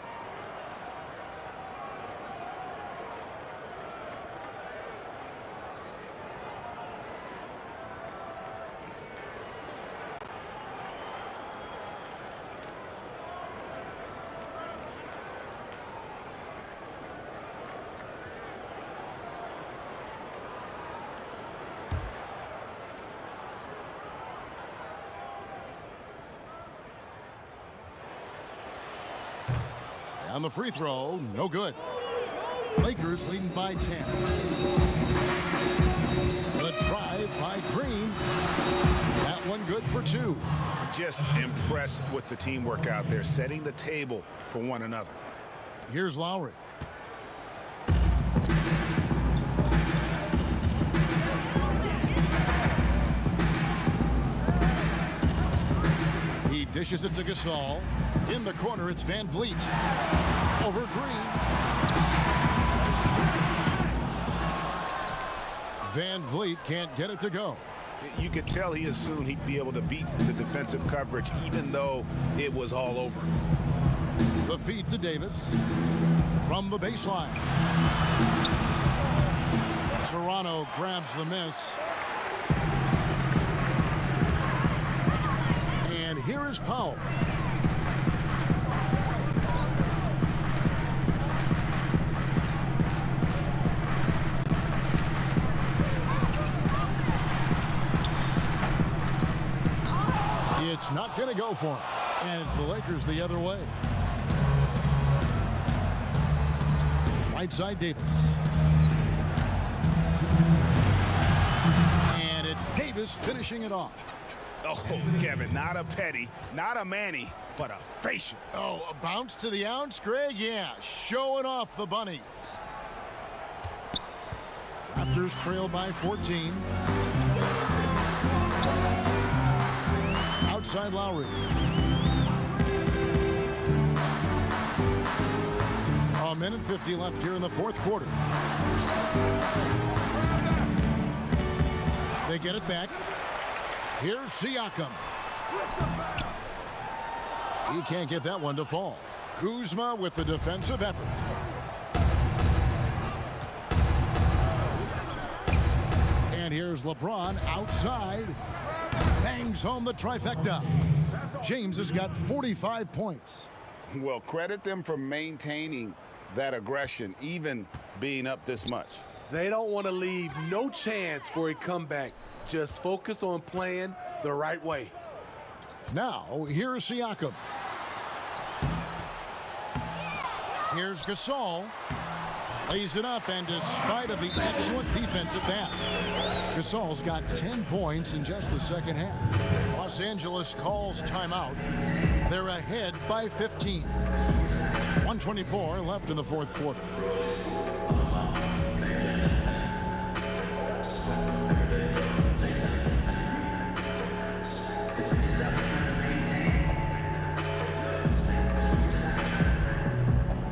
On the free throw, no good. Lakers leading by 10. The drive by Green. That one good for 2. Just impressed with the teamwork out there, setting the table for one another. Here's Lowry. He dishes it to Gasol. In the corner, it's Van Vliet. Over Green. Van Vliet can't get it to go. You could tell he assumed he'd be able to beat the defensive coverage, even though it was all over. The feed to Davis from the baseline. Toronto grabs the miss. And here is Powell. It's not going to go for him. And it's the Lakers the other way. Right side, Davis. And it's Davis finishing it off. Oh, Kevin, not a petty, not a Manny, but a facial. Oh, a bounce to the ounce, Greg? Yeah, showing off the bunnies. Raptors trail by 14. Outside Lowry. A minute 50 left here in the 4th quarter. They get it back. Here's Siakam. He can't get that one to fall. Kuzma with the defensive effort. And here's LeBron outside. bangs home the trifecta. James has got 45 points. Well, credit them for maintaining that aggression, even being up this much. They don't want to leave no chance for a comeback. Just focus on playing the right way. Now, here's Siakam. Here's Gasol. Lays it up, and despite of the excellent defense at that, Gasol's got 10 points in just the second half. Los Angeles calls timeout. They're ahead by 15. 124 left in the fourth quarter.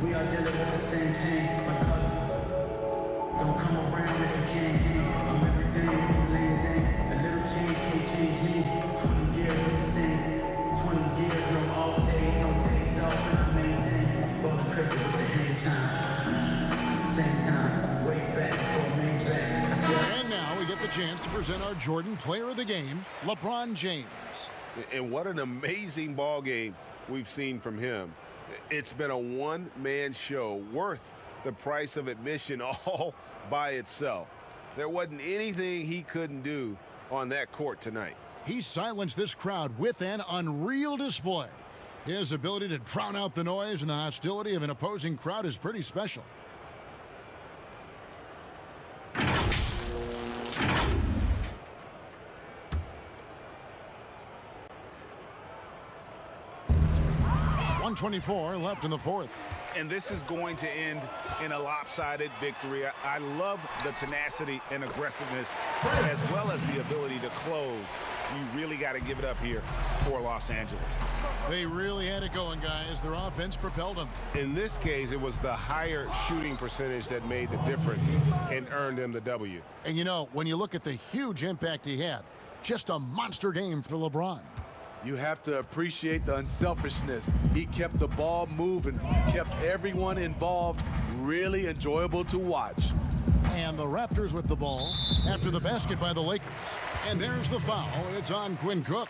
We are dealing with the same thing. Don't come around if you can't keep. I'm everything that you lanes ain't. A little change can't change me. 20 years with the same. 20 years, no off days, no days off, and I maintain. Rolling crazy with the hang time. Same time, way back before main back. And now we get the chance to present our Jordan Player of the Game, LeBron James. And what an amazing ball game we've seen from him. It's been a one-man show worth the price of admission all by itself. There wasn't anything he couldn't do on that court tonight. He silenced this crowd with an unreal display. His ability to drown out the noise and the hostility of an opposing crowd is pretty special. .124 left in the fourth. And this is going to end in a lopsided victory. I love the tenacity and aggressiveness as well as the ability to close. You really got to give it up here for Los Angeles. They really had it going, guys. Their offense propelled them. In this case, it was the higher shooting percentage that made the difference and earned them the W. And you know, when you look at the huge impact he had, just a monster game for LeBron. You have to appreciate the unselfishness. He kept the ball moving, kept everyone involved, really enjoyable to watch. And the Raptors with the ball after the basket by the Lakers. And there's the foul. It's on Quinn Cook.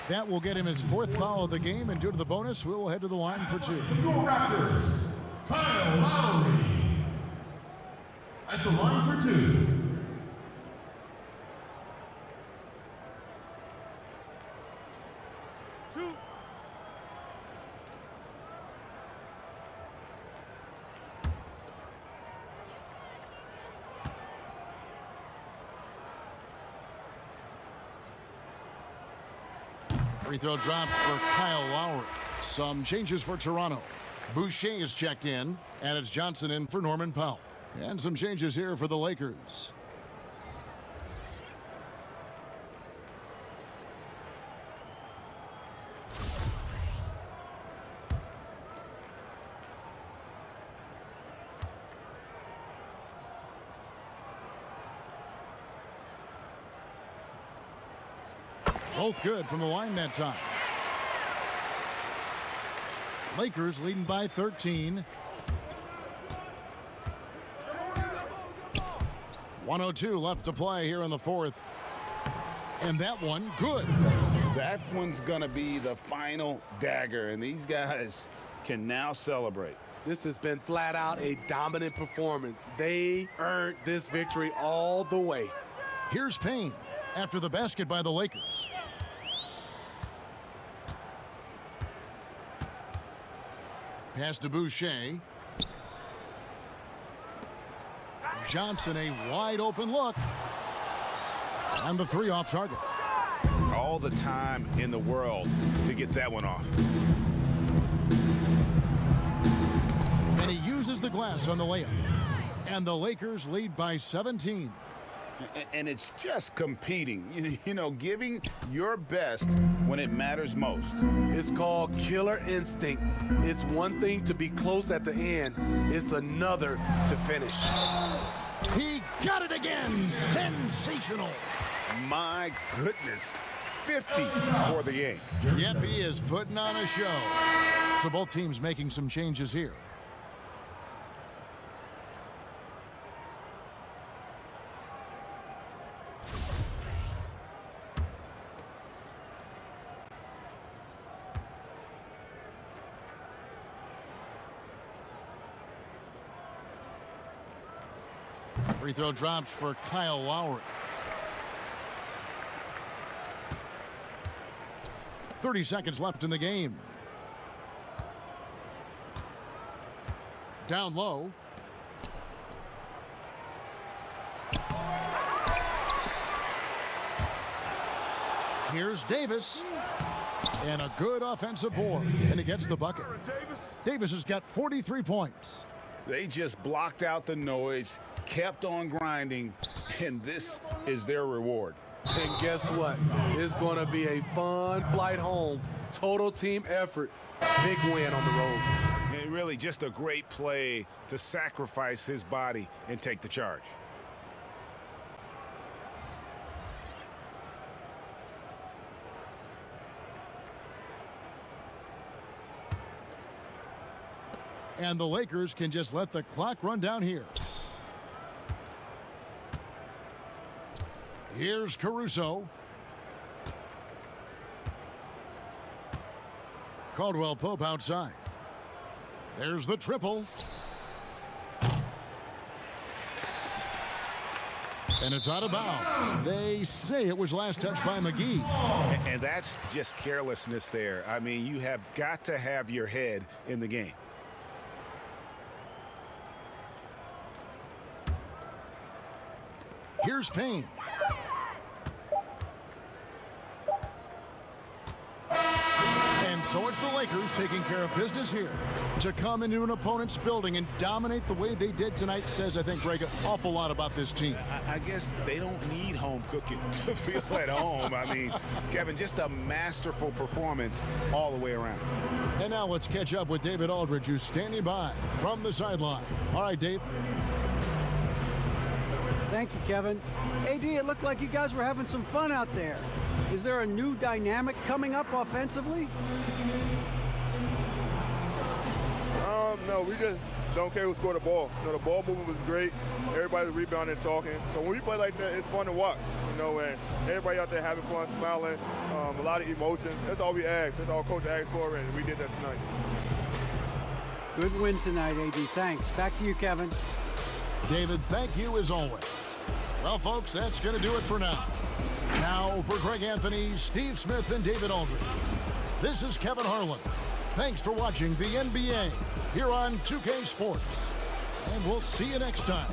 That will get him his fourth foul of the game, and due to the bonus, we will head to the line for two. Your Raptors, Kyle Lowry. At the line for two. Free throw drops for Kyle Lowry. Some changes for Toronto. Boucher is checked in, and it's Johnson in for Norman Powell. And some changes here for the Lakers. Both good from the line that time. Lakers leading by 13. 1:02 left to play here in the fourth. And that one, good. That one's going to be the final dagger, and these guys can now celebrate. This has been flat out a dominant performance. They earned this victory all the way. Here's Payne after the basket by the Lakers. Pass to Boucher. Johnson, a wide open look. And the three off target. All the time in the world to get that one off. And he uses the glass on the layup. And the Lakers lead by 17. And it's just competing, you know, giving your best when it matters most. It's called killer instinct. It's one thing to be close at the end. It's another to finish. He got it again. Sensational. My goodness. 50 for the game. Yep, he is putting on a show. So both teams making some changes here. Free throw drops for Kyle Lowry. 30 seconds left in the game. Down low. Here's Davis. And a good offensive board. And he gets the bucket. Davis has got 43 points. They just blocked out the noise, kept on grinding, and this is their reward. And guess what? It's going to be a fun flight home. Total team effort. Big win on the road. And really just a great play to sacrifice his body and take the charge. And the Lakers can just let the clock run down here. Here's Caruso. Caldwell Pope outside. There's the triple. And it's out of bounds. They say it was last touched by McGee. And that's just carelessness there. I mean, you have got to have your head in the game. Here's Payne. And so it's the Lakers taking care of business here. To come into an opponent's building and dominate the way they did tonight says, I think, Greg, an awful lot about this team. I guess they don't need home cooking to feel at home. I mean, Kevin, just a masterful performance all the way around. And now let's catch up with David Aldridge, who's standing by from the sideline. All right, Dave. Thank you, Kevin. AD, it looked like you guys were having some fun out there. Is there a new dynamic coming up offensively? No, we just don't care who scored the ball. You know, the ball movement was great. Everybody's rebounding and talking. So when we play like that, it's fun to watch. You know, and everybody out there having fun, smiling, a lot of emotion. That's all we ask. That's all Coach asked for, and we did that tonight. Good win tonight, AD. Thanks. Back to you, Kevin. David, thank you as always. Well, folks, that's going to do it for now. Now for Greg Anthony, Steve Smith, and David Aldridge. This is Kevin Harlan. Thanks for watching the NBA here on 2K Sports. And we'll see you next time.